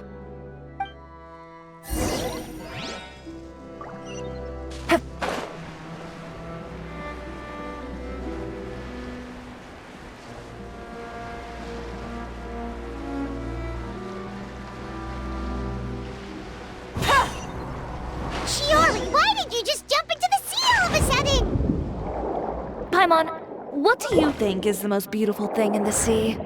Chiori, why did you just jump into the sea all of a sudden? Paimon, what do you think is the most beautiful thing in the sea?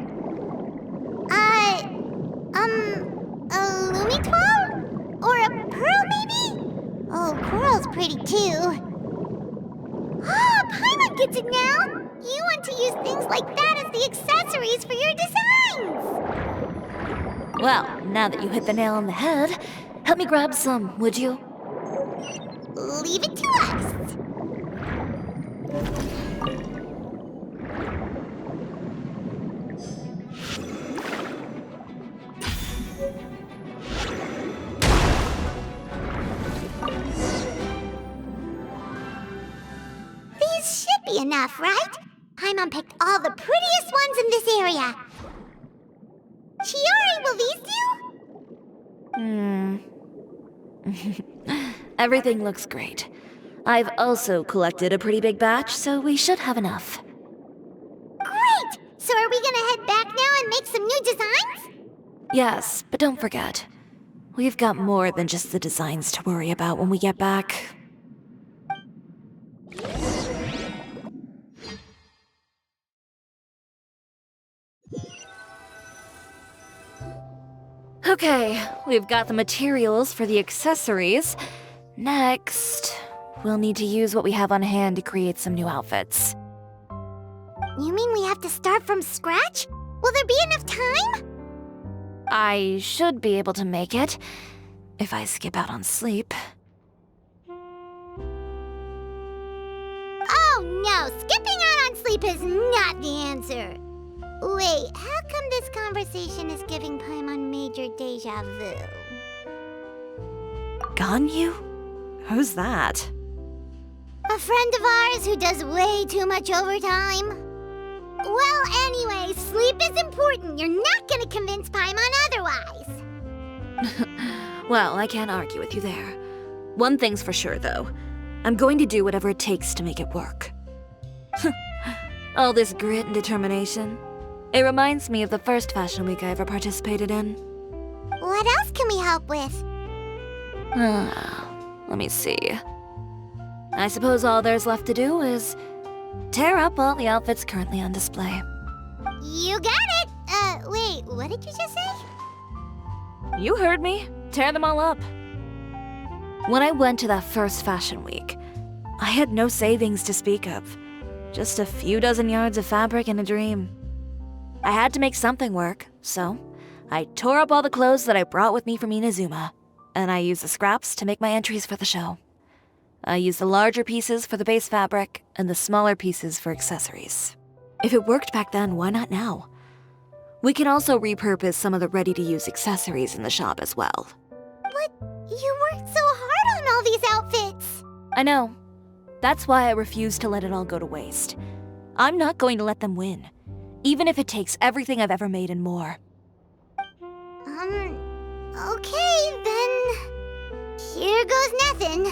A Lumitwall? Or a pearl, maybe? Oh, coral's pretty too. Oh, Paimon gets it now! You want to use things like that as the accessories for your designs! Well, now that you hit the nail on the head, help me grab some, would you? Leave it to us! These should be enough, right? Paimon picked all the prettiest ones in this area. Chiori, will these do? Everything looks great. I've also collected a pretty big batch, so we should have enough. Great! So are we gonna head back now and make some new designs? Yes, but don't forget, we've got more than just the designs to worry about when we get back. Okay, we've got the materials for the accessories. Next, we'll need to use what we have on hand to create some new outfits. You mean we have to start from scratch? Will there be enough time? I should be able to make it, if I skip out on sleep. Oh no, skipping out on sleep is not the answer. Wait, how come this conversation is giving Paimon major deja vu? Ganyu? Who's that? A friend of ours who does way too much overtime. Well, anyway, sleep is important. You're not gonna convince Paimon otherwise. Well, I can't argue with you there. One thing's for sure, though. I'm going to do whatever it takes to make it work. All this grit and determination. It reminds me of the first Fashion Week I ever participated in. What else can we help with? Let me see. I suppose all there's left to do is tear up all the outfits currently on display. You got it! Wait, what did you just say? You heard me. Tear them all up. When I went to that first Fashion Week, I had no savings to speak of. Just a few dozen yards of fabric and a dream. I had to make something work, so I tore up all the clothes that I brought with me from Inazuma, and I used the scraps to make my entries for the show. I used the larger pieces for the base fabric and the smaller pieces for accessories. If it worked back then, why not now? We can also repurpose some of the ready-to-use accessories in the shop as well. But you worked so hard on all these outfits! I know. That's why I refuse to let it all go to waste. I'm not going to let them win, even if it takes everything I've ever made and more. Okay, then... Here goes nothing.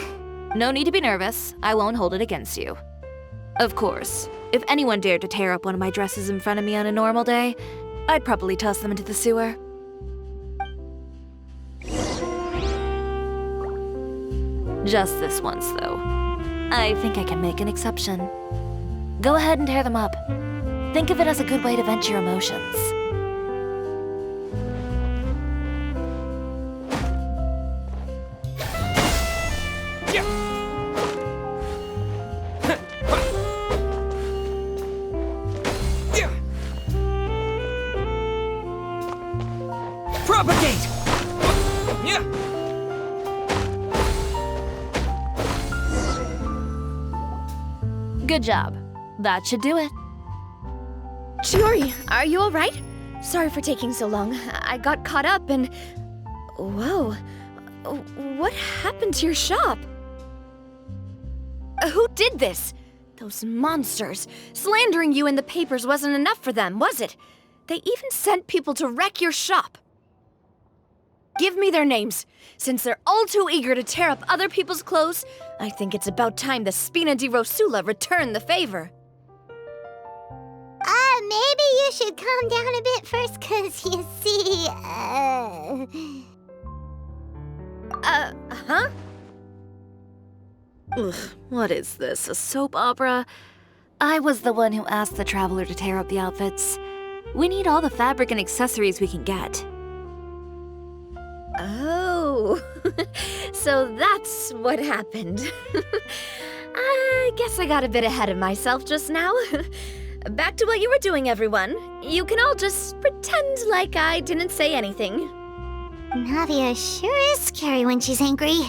No need to be nervous. I won't hold it against you. Of course, if anyone dared to tear up one of my dresses in front of me on a normal day, I'd probably toss them into the sewer. Just this once, though. I think I can make an exception. Go ahead and tear them up. Think of it as a good way to vent your emotions. Propagate! Yeah. Good job. That should do it. Chiori, are you alright? Sorry for taking so long. I got caught up and... Whoa. What happened to your shop? Who did this? Those monsters. Slandering you in the papers wasn't enough for them, was it? They even sent people to wreck your shop. Give me their names. Since they're all too eager to tear up other people's clothes, I think it's about time the Spina di Rosula return the favor. Maybe you should calm down a bit first, 'cause you see, huh? Ugh, what is this, a soap opera? I was the one who asked the traveler to tear up the outfits. We need all the fabric and accessories we can get. Oh, so that's what happened. I guess I got a bit ahead of myself just now. Back to what you were doing, everyone. You can all just pretend like I didn't say anything. Navia sure is scary when she's angry.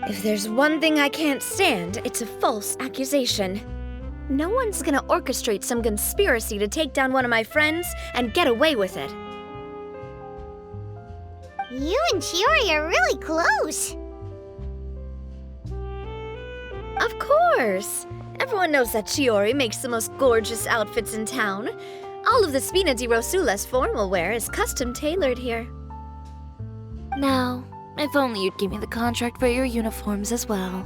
If there's one thing I can't stand, it's a false accusation. No one's gonna orchestrate some conspiracy to take down one of my friends and get away with it. You and Chiori are really close. Of course. Everyone knows that Chiori makes the most gorgeous outfits in town. All of the Spina di Rosula's formal wear is custom tailored here. Now, if only you'd give me the contract for your uniforms as well.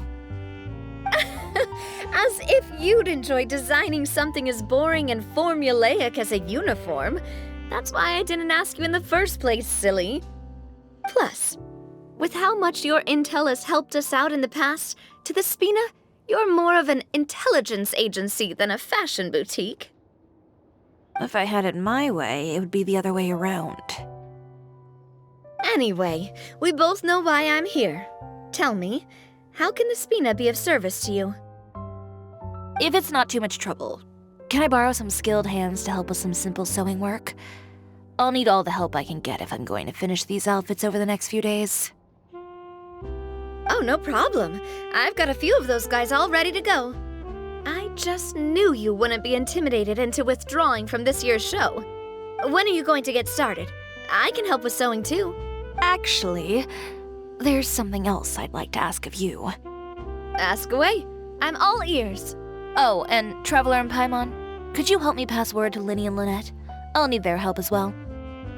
As if you'd enjoy designing something as boring and formulaic as a uniform. That's why I didn't ask you in the first place, silly. Plus, with how much your intel has helped us out in the past, to the Spina, you're more of an intelligence agency than a fashion boutique. If I had it my way, it would be the other way around. Anyway, we both know why I'm here. Tell me, how can the Spina be of service to you? If it's not too much trouble, can I borrow some skilled hands to help with some simple sewing work? I'll need all the help I can get if I'm going to finish these outfits over the next few days. Oh, no problem. I've got a few of those guys all ready to go. I just knew you wouldn't be intimidated into withdrawing from this year's show. When are you going to get started? I can help with sewing too. Actually, there's something else I'd like to ask of you. Ask away. I'm all ears. Oh, and Traveler and Paimon, could you help me pass word to Linny and Lynette? I'll need their help as well.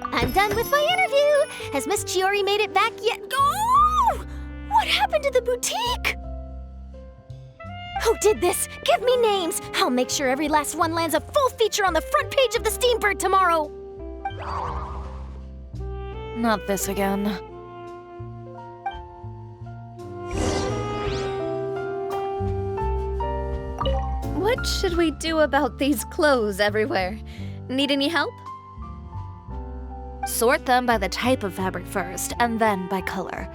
I'm done with my interview. Has Miss Chiori made it back yet? Oh! What happened to the boutique? Who did this? Give me names. I'll make sure every last one lands a full feature on the front page of the Steambird tomorrow. Not this again. What should we do about these clothes everywhere? Need any help? Sort them by the type of fabric first, and then by color.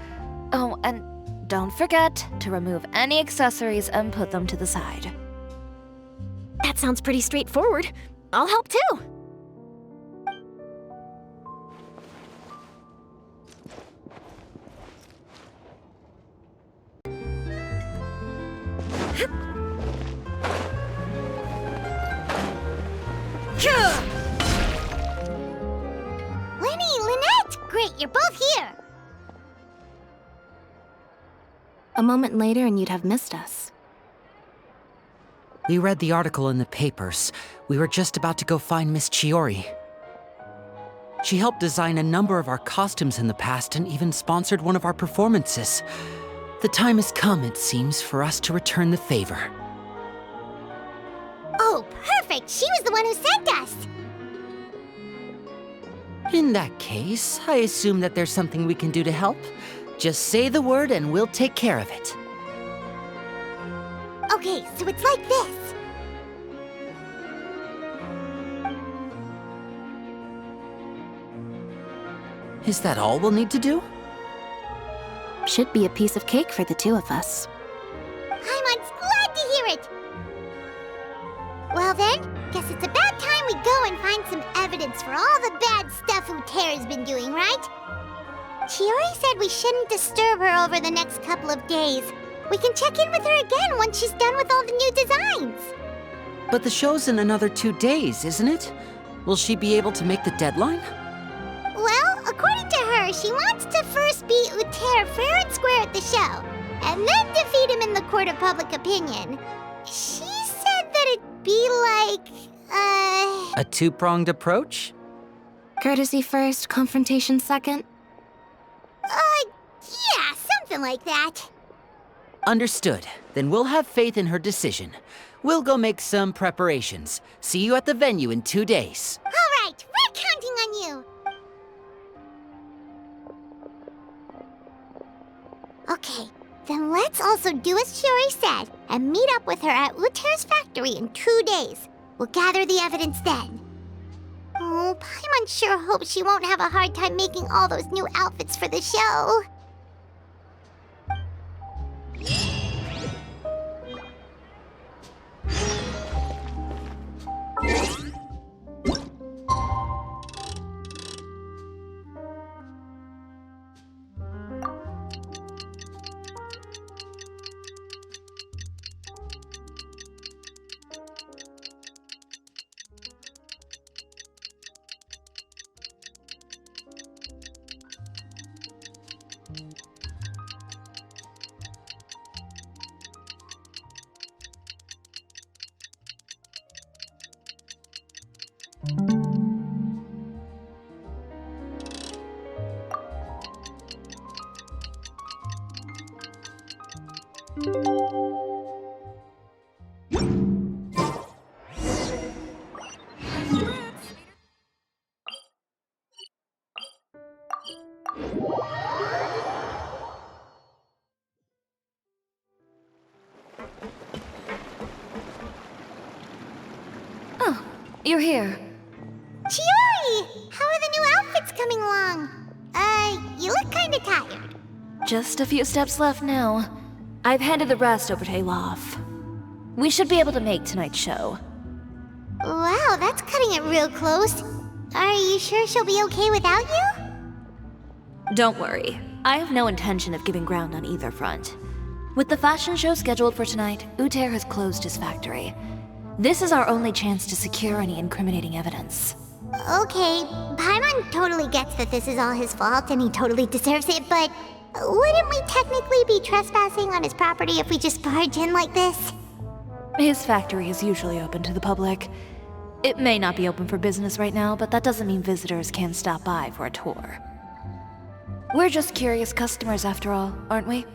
Oh, and don't forget to remove any accessories and put them to the side. That sounds pretty straightforward. I'll help too. Lenny, Lynette! Great, you're both here! A moment later and you'd have missed us. We read the article in the papers. We were just about to go find Miss Chiori. She helped design a number of our costumes in the past and even sponsored one of our performances. The time has come, it seems, for us to return the favor. Oh, perfect! She was the one who sent us! In that case, I assume that there's something we can do to help. Just say the word and we'll take care of it. Okay, so it's like this. Is that all we'll need to do? Should be a piece of cake for the two of us. Paimon's glad to hear it! Well then, guess it's about time we go and find some evidence for all the bad stuff Uther's been doing, right? Chiori said we shouldn't disturb her over the next couple of days. We can check in with her again once she's done with all the new designs. But the show's in another 2 days, isn't it? Will she be able to make the deadline? Well, according to her, she wants to first beat Uther fair and square at the show, and then defeat him in the court of public opinion. She said that it'd be like, A two-pronged approach? Courtesy first, confrontation second? Yeah, something like that. Understood. Then we'll have faith in her decision. We'll go make some preparations. See you at the venue in 2 days. All right, we're counting on you. Okay, then let's also do as Chiori said and meet up with her at Uther's factory in 2 days. We'll gather the evidence then. Oh, Paimon sure hopes she won't have a hard time making all those new outfits for the show. You're here. Chiori! How are the new outfits coming along? You look kinda tired. Just a few steps left now. I've handed the rest over to Alof. We should be able to make tonight's show. Wow, that's cutting it real close. Are you sure she'll be okay without you? Don't worry. I have no intention of giving ground on either front. With the fashion show scheduled for tonight, Uther has closed his factory. This is our only chance to secure any incriminating evidence. Okay, Paimon totally gets that this is all his fault and he totally deserves it, but wouldn't we technically be trespassing on his property if we just barge in like this? His factory is usually open to the public. It may not be open for business right now, but that doesn't mean visitors can't stop by for a tour. We're just curious customers after all, aren't we?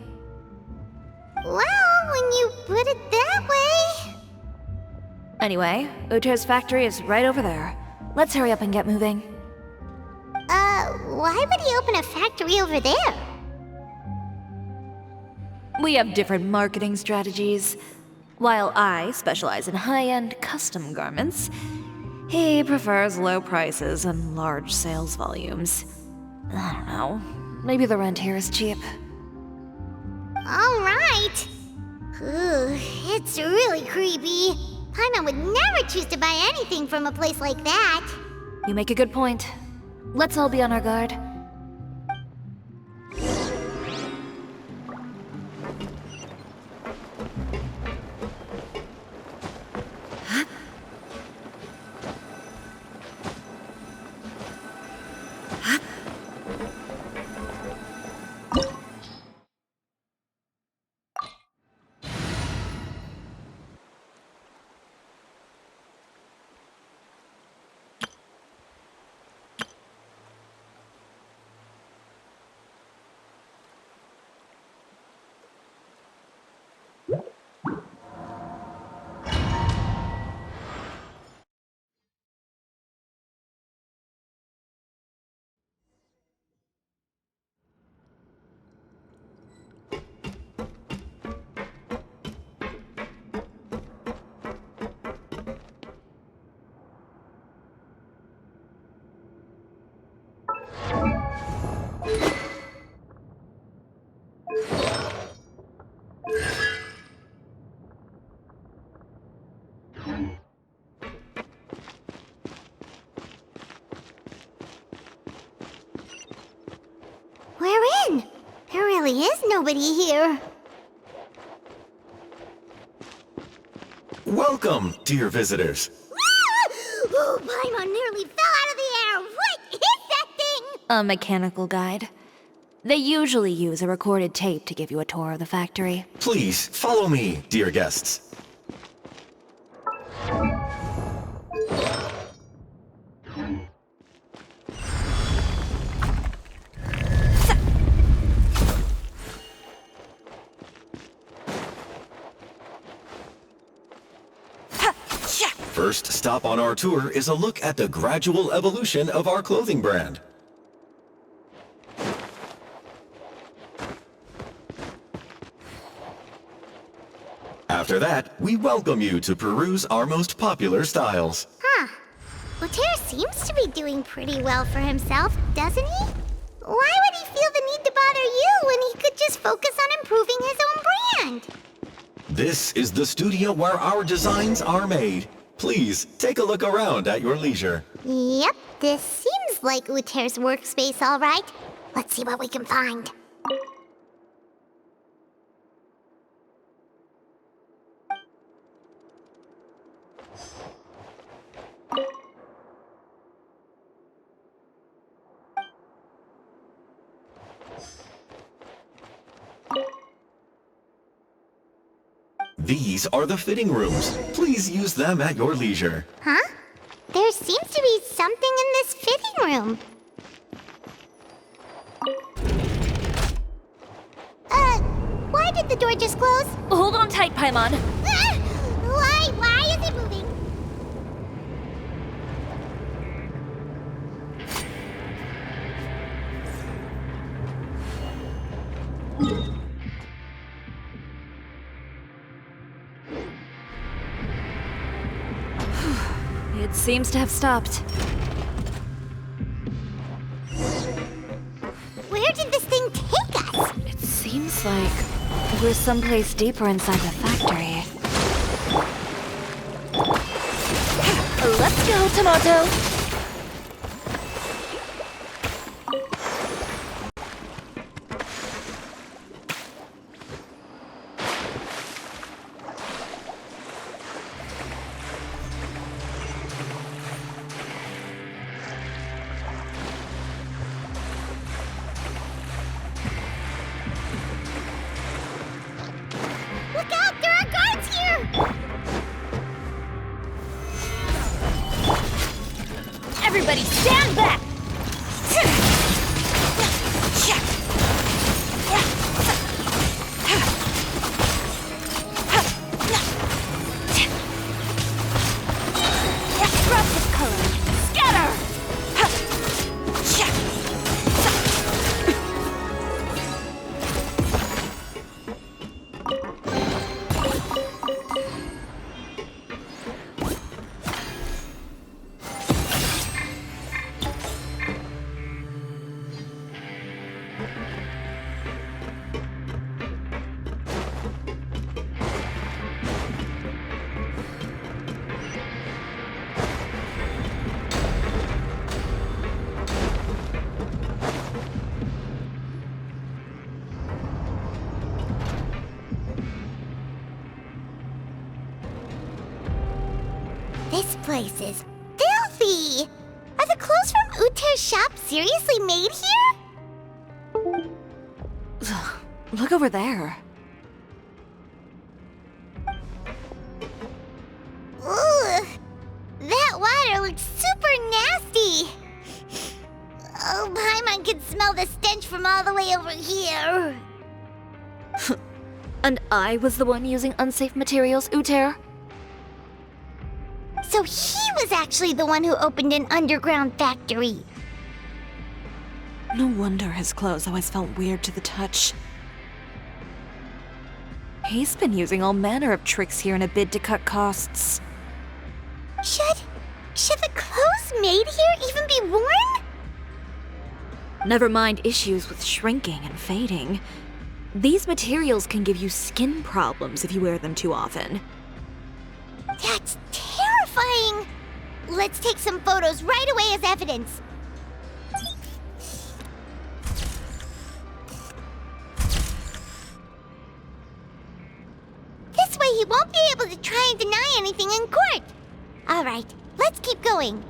Well, when you put it that way... Anyway, Uther's factory is right over there. Let's hurry up and get moving. Why would he open a factory over there? We have different marketing strategies. While I specialize in high-end custom garments, he prefers low prices and large sales volumes. I don't know. Maybe the rent here is cheap. All right. Ugh, it's really creepy. Paimon would never choose to buy anything from a place like that. You make a good point. Let's all be on our guard. We're in. There really is nobody here. Welcome, dear visitors. Oh, Paimon nearly fell out of the air. What is that thing? A mechanical guide. They usually use a recorded tape to give you a tour of the factory. Please follow me, dear guests. First stop on our tour is a look at the gradual evolution of our clothing brand. After that, we welcome you to peruse our most popular styles. Huh. Uther seems to be doing pretty well for himself, doesn't he? Why would he feel the need to bother you when he could just focus on improving his own brand? This is the studio where our designs are made. Please, take a look around at your leisure. Yep, this seems like Uther's workspace, all right. Let's see what we can find. These are the fitting rooms. Please use them at your leisure. Huh? There seems to be something in this fitting room. Why did the door just close? Hold on tight, Paimon. Ah! Why is it moving? It seems to have stopped. Where did this thing take us? It seems like we're someplace deeper inside the factory. Let's go, Tomato! Look out! There are guards here! Everybody stand back! Drop this color! Scatter! This place is filthy! Are the clothes from Uther's shop seriously made here? Look over there. Ugh! That water looks super nasty! Oh, Paimon can smell the stench from all the way over here. And I was the one using unsafe materials, Uther? So he was actually the one who opened an underground factory. No wonder his clothes always felt weird to the touch. He's been using all manner of tricks here in a bid to cut costs. Should the clothes made here even be worn? Never mind issues with shrinking and fading. These materials can give you skin problems if you wear them too often. That's terrifying! Let's take some photos right away as evidence. This way he won't be able to try and deny anything in court. All right, let's keep going.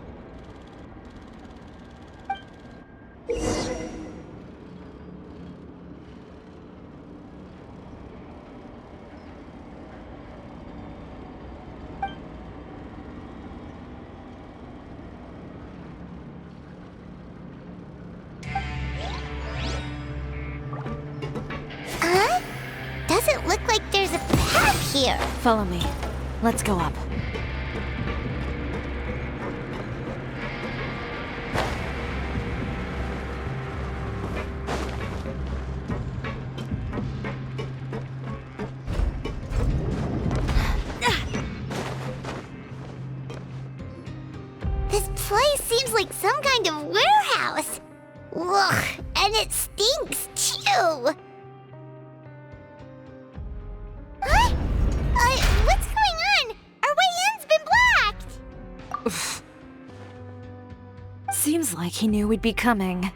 Doesn't look like there's a path here. Follow me. Let's go up. This place seems like some kind of warehouse. Ugh, and it stinks too. Huh? What's going on? Our way in's been blocked. Seems like he knew we'd be coming.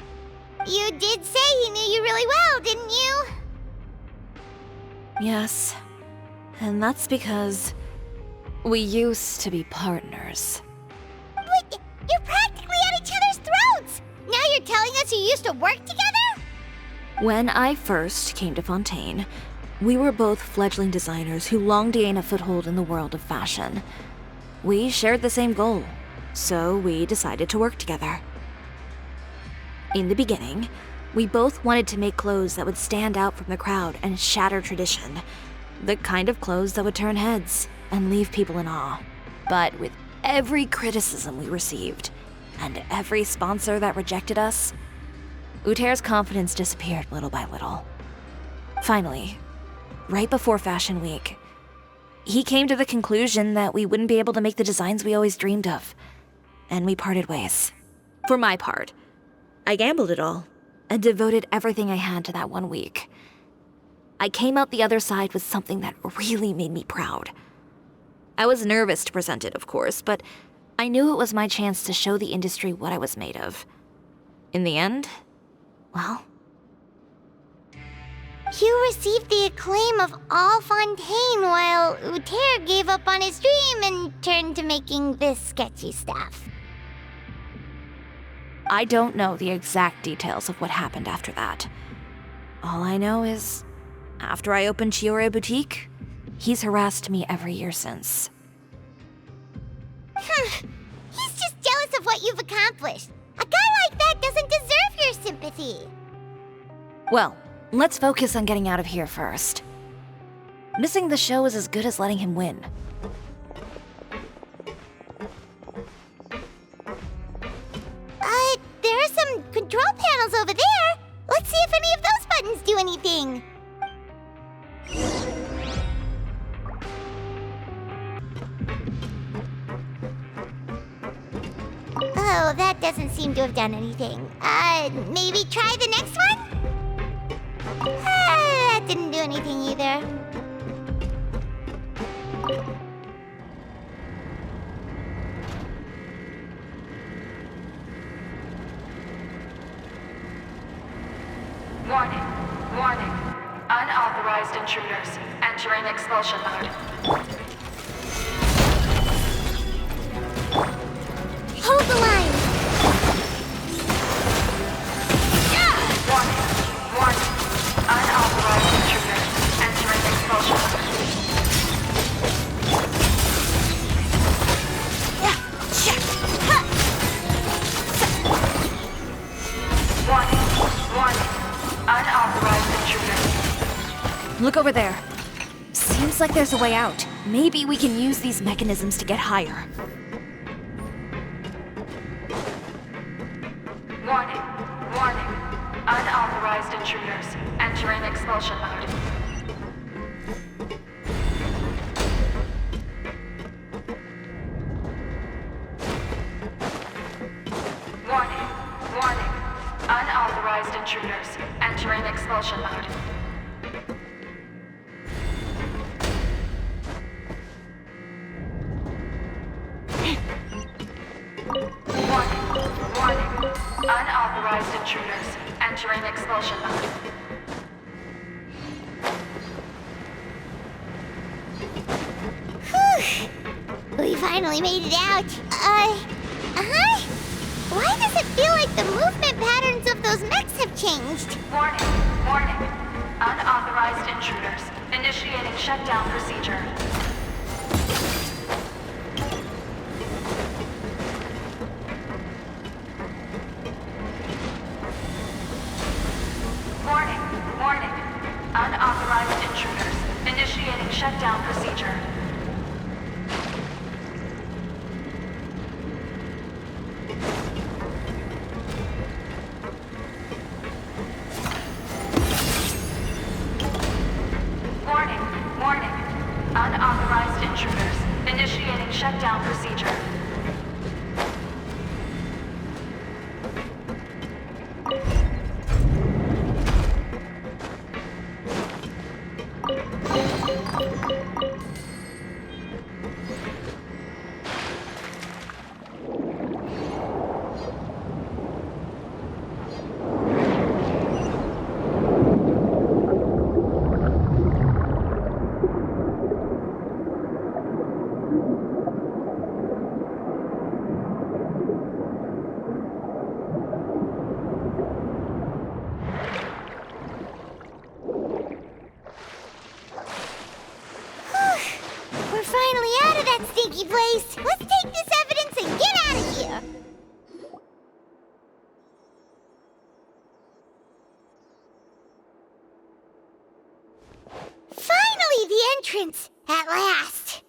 You did say he knew you really well, didn't you? Yes. And that's because we used to be partners. But you're practically at each other's throats! Now you're telling us you used to work together? When I first came to Fontaine, we were both fledgling designers who longed to gain a foothold in the world of fashion. We shared the same goal, so we decided to work together. In the beginning, we both wanted to make clothes that would stand out from the crowd and shatter tradition. The kind of clothes that would turn heads and leave people in awe. But with every criticism we received, and every sponsor that rejected us, Uther's confidence disappeared little by little. Finally, right before Fashion Week, he came to the conclusion that we wouldn't be able to make the designs we always dreamed of, and we parted ways. For my part, I gambled it all and devoted everything I had to that 1 week. I came out the other side with something that really made me proud. I was nervous to present it, of course, but I knew it was my chance to show the industry what I was made of. In the end, well, you received the acclaim of all Fontaine while Uther gave up on his dream and turned to making this sketchy stuff. I don't know the exact details of what happened after that. All I know is, after I opened Chiori Boutique, he's harassed me every year since. He's just jealous of what you've accomplished. A guy like that doesn't deserve your sympathy. Well, let's focus on getting out of here first. Missing the show is as good as letting him win. There are some control panels over there. Let's see if any of those buttons do anything. Oh, that doesn't seem to have done anything. Maybe try the next one? That didn't do anything either. Warning. Warning. Unauthorized intruders entering expulsion mode. Look over there. Seems like there's a way out. Maybe we can use these mechanisms to get higher. Warning. Warning. Unauthorized intruders. Entering expulsion mode. Warning. Warning. Unauthorized intruders. Entering expulsion mode. Warning. Unauthorized intruders. Entering expulsion mode. Whew. We finally made it out. Why does it feel like the movement patterns of those mechs have changed? Warning. Warning. Unauthorized intruders. Initiating shutdown procedure. Warning. Warning. Unauthorized intruders. Initiating shutdown procedure. Warning. Warning. Unauthorized intruders. Initiating shutdown procedure. We're finally out of that stinky place. Let's take this evidence and get out of here. Finally, the entrance! At last!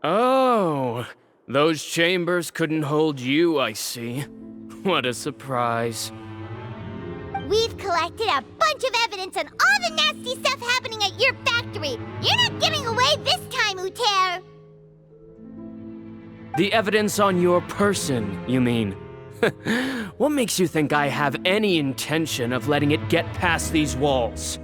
Oh, those chambers couldn't hold you, I see. What a surprise. We've collected a bunch of evidence on all the nasty stuff happening at your factory. You're not getting away this time, Uther. The evidence on your person, you mean? What makes you think I have any intention of letting it get past these walls?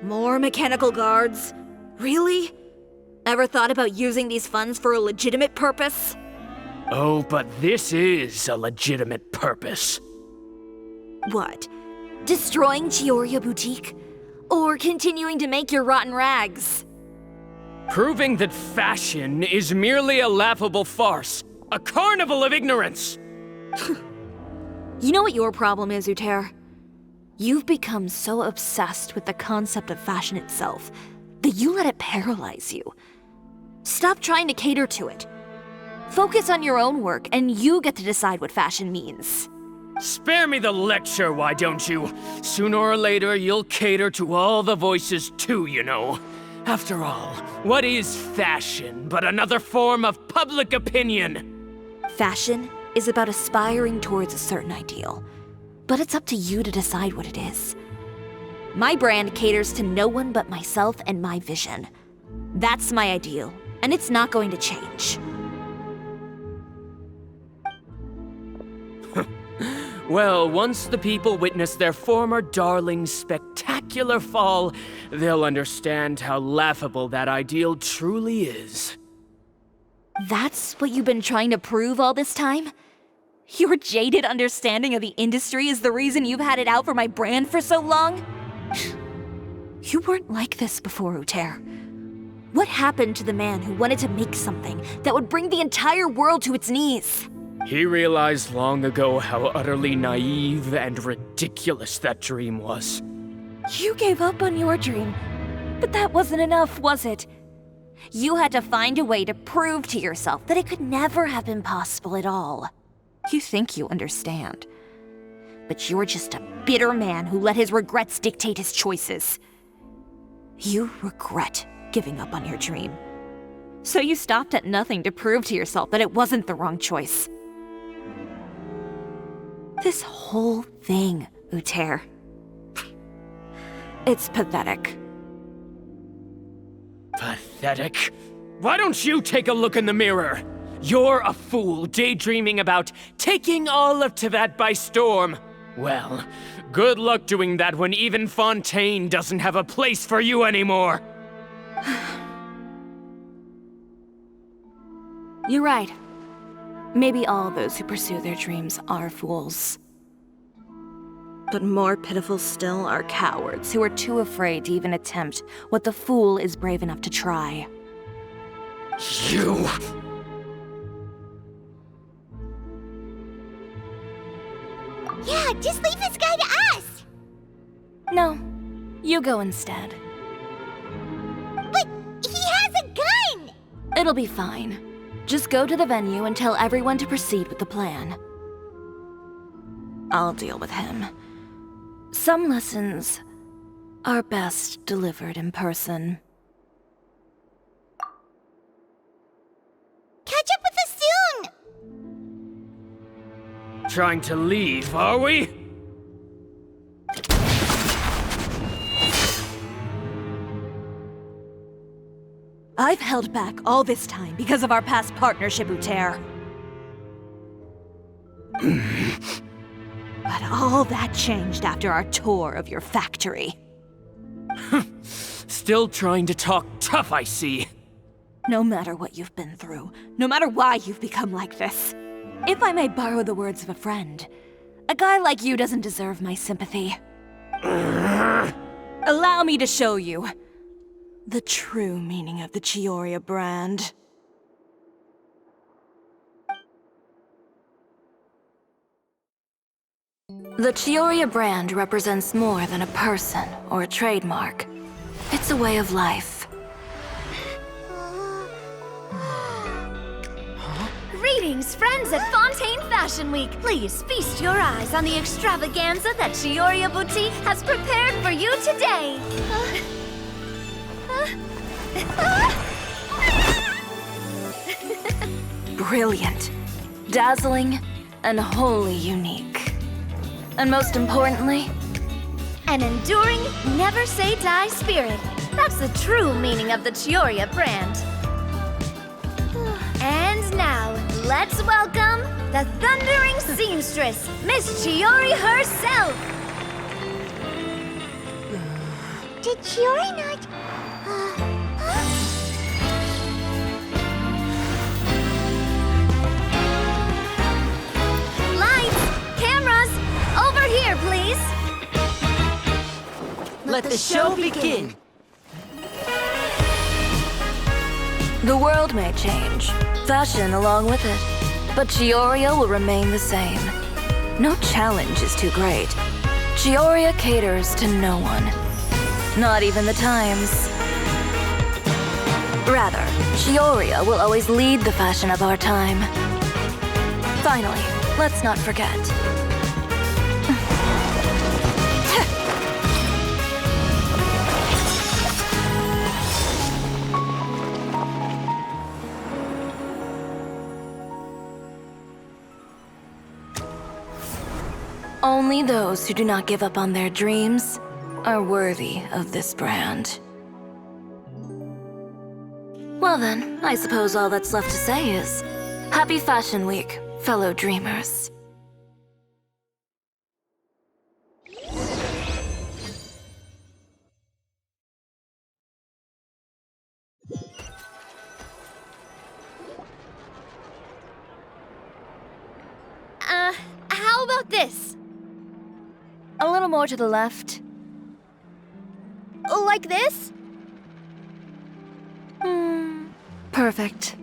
More mechanical guards? Really? Ever thought about using these funds for a legitimate purpose? Oh, but this is a legitimate purpose. What? Destroying Chiori Boutique? Or continuing to make your rotten rags? Proving that fashion is merely a laughable farce. A carnival of ignorance! You know what your problem is, Uther? You've become so obsessed with the concept of fashion itself that you let it paralyze you. Stop trying to cater to it. Focus on your own work, and you get to decide what fashion means. Spare me the lecture, why don't you? Sooner or later, you'll cater to all the voices too, you know. After all, what is fashion but another form of public opinion? Fashion is about aspiring towards a certain ideal. But it's up to you to decide what it is. My brand caters to no one but myself and my vision. That's my ideal, and it's not going to change. Well, once the people witness their former darling's spectacular fall, they'll understand how laughable that ideal truly is. That's what you've been trying to prove all this time? Your jaded understanding of the industry is the reason you've had it out for my brand for so long? You weren't like this before, Uther. What happened to the man who wanted to make something that would bring the entire world to its knees? He realized long ago how utterly naive and ridiculous ridiculous that dream was. You gave up on your dream, but that wasn't enough, was it? You had to find a way to prove to yourself that it could never have been possible at all. You think you understand, but you're just a bitter man who let his regrets dictate his choices. You regret giving up on your dream. So you stopped at nothing to prove to yourself that it wasn't the wrong choice. This whole thing, Uther. It's pathetic. Pathetic? Why don't you take a look in the mirror? You're a fool daydreaming about taking all of Teyvat by storm. Well, good luck doing that when even Fontaine doesn't have a place for you anymore. You're right. Maybe all those who pursue their dreams are fools. But more pitiful still are cowards who are too afraid to even attempt what the fool is brave enough to try. You... Yeah, just leave this guy to us! No, you go instead. But he has a gun! It'll be fine. Just go to the venue and tell everyone to proceed with the plan. I'll deal with him. Some lessons are best delivered in person. Catch up with us soon! Trying to leave, are we? I've held back all this time because of our past partnership, Uther. But all that changed after our tour of your factory. Still trying to talk tough, I see. No matter what you've been through, no matter why you've become like this, if I may borrow the words of a friend, a guy like you doesn't deserve my sympathy. Allow me to show you the true meaning of the Chiori brand. The Chiori brand represents more than a person or a trademark. It's a way of life. Greetings, friends at Fontaine Fashion Week. Please feast your eyes on the extravaganza that Cisoria Boutique has prepared for you today. Brilliant, dazzling, and wholly unique. And most importantly, an enduring, never-say-die spirit. That's the true meaning of the Chiori brand. And now, let's welcome the thundering seamstress, Miss Chiori herself! Did Chiori not... Lights! Cameras! Over here, please! Let the show begin! the world may change, fashion along with it, but Chioria will remain the same. No challenge is too great. Chioria caters to no one. Not even the times. Rather, Chioria will always lead the fashion of our time. Finally, let's not forget. Only those who do not give up on their dreams are worthy of this brand. Well then, I suppose all that's left to say is, Happy Fashion Week, fellow dreamers. How about this? A little more to the left. Like this? Perfect.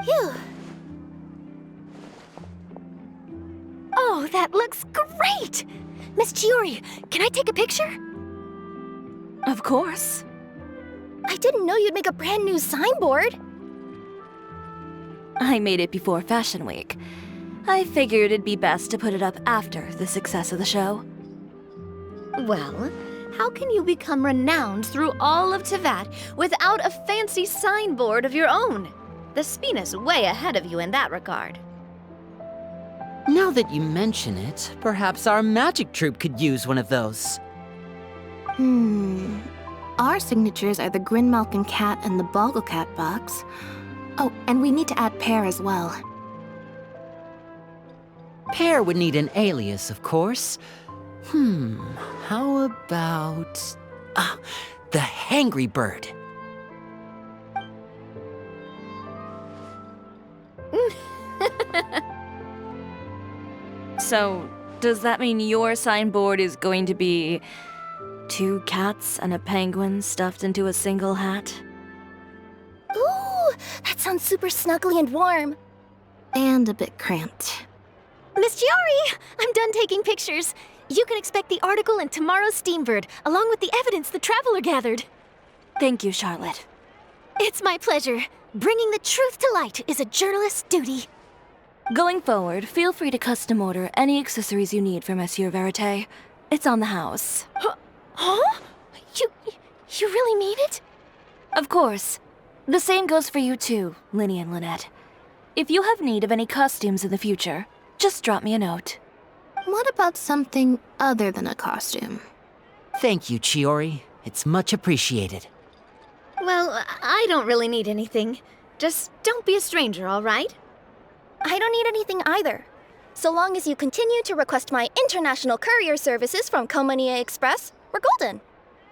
Phew. Oh, Oh, that looks great! Miss Chiori, can I take a picture? Of course. I didn't know you'd make a brand new signboard. I made it before Fashion Week. I figured it'd be best to put it up after the success of the show. Well, how can you become renowned through all of Tevat without a fancy signboard of your own? The Spina's way ahead of you in that regard. Now that you mention it, perhaps our magic troupe could use one of those. Our signatures are the Grinmalkin cat and the Bogglecat box. Oh, and we need to add Pear as well. Pear would need an alias, of course. How about... the Hangry Bird. So, does that mean your signboard is going to be 2 cats and a penguin stuffed into a single hat? Ooh, that sounds super snuggly and warm. And a bit cramped. Miss Chiori, I'm done taking pictures. You can expect the article in tomorrow's Steambird, along with the evidence the Traveler gathered. Thank you, Charlotte. It's my pleasure. Bringing the truth to light is a journalist's duty. Going forward, feel free to custom order any accessories you need for Monsieur Verite. It's on the house. Huh? You really mean it? Of course. The same goes for you too, Linny and Lynette. If you have need of any costumes in the future, just drop me a note. What about something other than a costume? Thank you, Chiori. It's much appreciated. Well, I don't really need anything. Just don't be a stranger, all right? I don't need anything either. So long as you continue to request my international courier services from Komania Express, we're golden.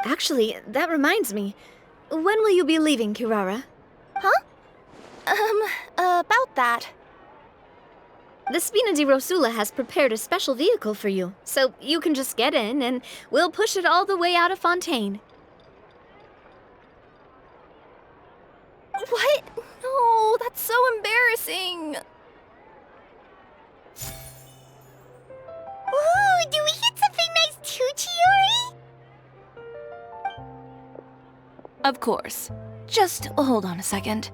Actually, that reminds me. When will you be leaving, Kirara? Huh? About that. The Spina di Rosula has prepared a special vehicle for you, so you can just get in and we'll push it all the way out of Fontaine. What? No, that's so embarrassing. Ooh, do we get something nice too, Chiori? Of course. Just hold on a second.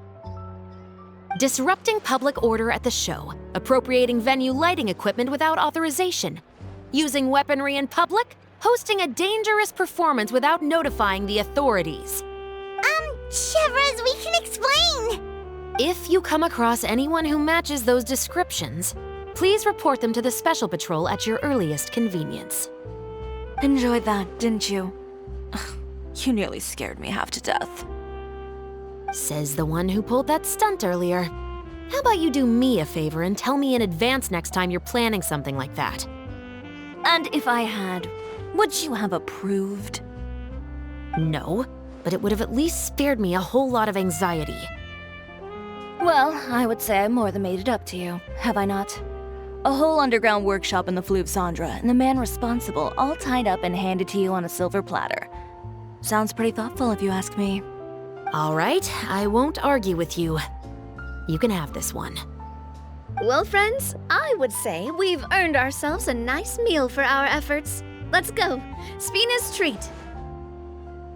Disrupting public order at the show, appropriating venue lighting equipment without authorization, using weaponry in public, hosting a dangerous performance without notifying the authorities. Chevreuse, we can explain! If you come across anyone who matches those descriptions, please report them to the Special Patrol at your earliest convenience. Enjoyed that, didn't you? Ugh, you nearly scared me half to death. Says the one who pulled that stunt earlier. How about you do me a favor and tell me in advance next time you're planning something like that? And if I had, would you have approved? No, but it would have at least spared me a whole lot of anxiety. Well, I would say I more than made it up to you, have I not? A whole underground workshop in the Fleuve Cendre, and the man responsible all tied up and handed to you on a silver platter. Sounds pretty thoughtful if you ask me. All right, I won't argue with you. You can have this one. Well, friends, I would say we've earned ourselves a nice meal for our efforts. Let's go. Spina's treat.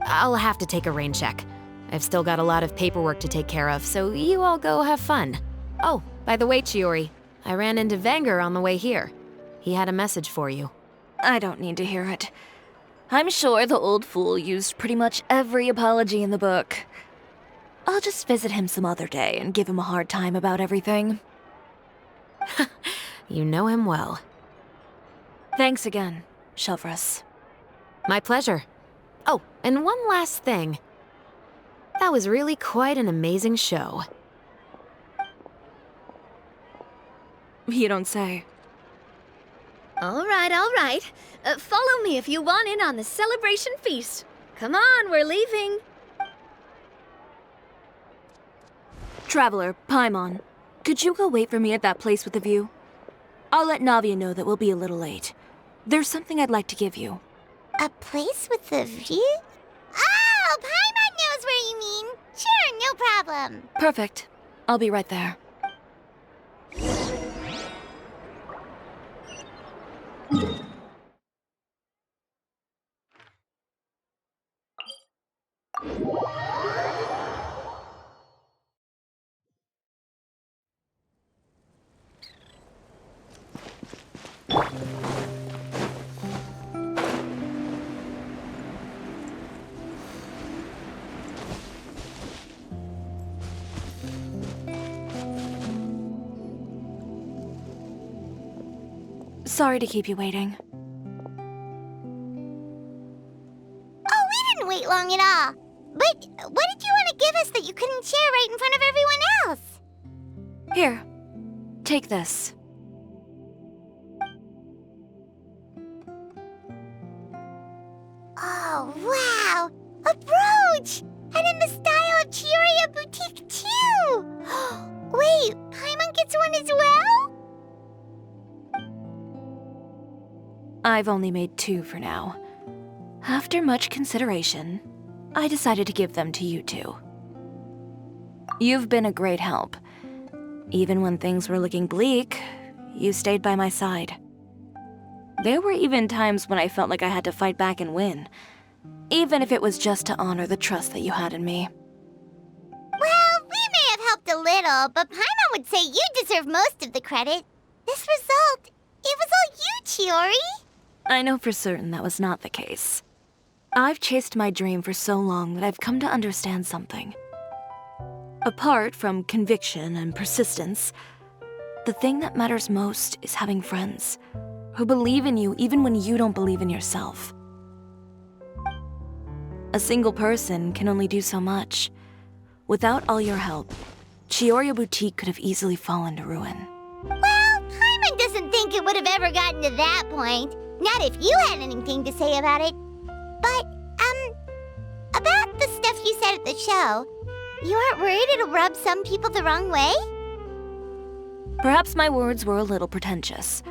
I'll have to take a rain check. I've still got a lot of paperwork to take care of, so you all go have fun. Oh, by the way, Chiori, I ran into Wenger on the way here. He had a message for you. I don't need to hear it. I'm sure the old fool used pretty much every apology in the book. I'll just visit him some other day and give him a hard time about everything. You know him well. Thanks again, chevreuse. My pleasure. Oh, and one last thing. That was really quite an amazing show. You don't say. All right, all right. Follow me if you want in on the celebration feast. Come on, we're leaving. Traveler, Paimon, could you go wait for me at that place with the view? I'll let Navia know that we'll be a little late. There's something I'd like to give you. A place with a view? Oh, Paimon knows where you mean. Sure, no problem. Perfect. I'll be right there. Sorry to keep you waiting. Oh, we didn't wait long at all. But what did you want to give us that you couldn't share right in front of everyone else? Here, take this. Oh, wow! A brooch! And in the style of Chiori Boutique, too! Wait, Paimon gets one as well? I've only made 2 for now. After much consideration, I decided to give them to you two. You've been a great help. Even when things were looking bleak, you stayed by my side. There were even times when I felt like I had to fight back and win, even if it was just to honor the trust that you had in me. Well, we may have helped a little, but Paimon would say you deserve most of the credit. This result, it was all you, Chiori. I know for certain that was not the case. I've chased my dream for so long that I've come to understand something. Apart from conviction and persistence, the thing that matters most is having friends who believe in you even when you don't believe in yourself. A single person can only do so much. Without all your help, Chiori Boutique could have easily fallen to ruin. Well, Paimon doesn't think it would have ever gotten to that point. Not if you had anything to say about it. But, about the stuff you said at the show, you aren't worried it'll rub some people the wrong way? Perhaps my words were a little pretentious,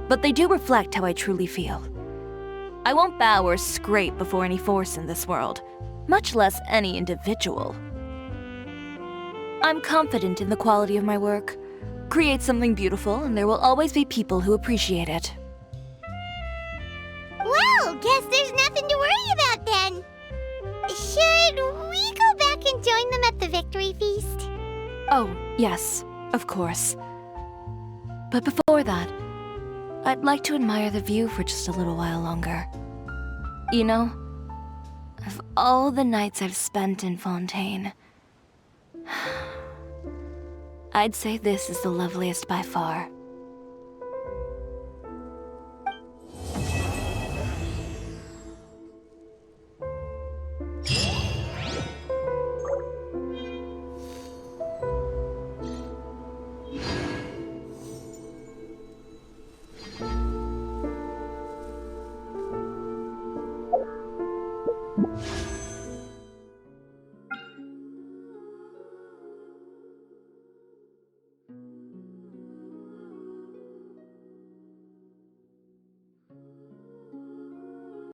but they do reflect how I truly feel. I won't bow or scrape before any force in this world, much less any individual. I'm confident in the quality of my work. Create something beautiful, and there will always be people who appreciate it. Well, guess there's nothing to worry about then. Should we go back and join them at the victory feast? Oh, yes, of course. But before that, I'd like to admire the view for just a little while longer. You know, of all the nights I've spent in Fontaine, I'd say this is the loveliest by far.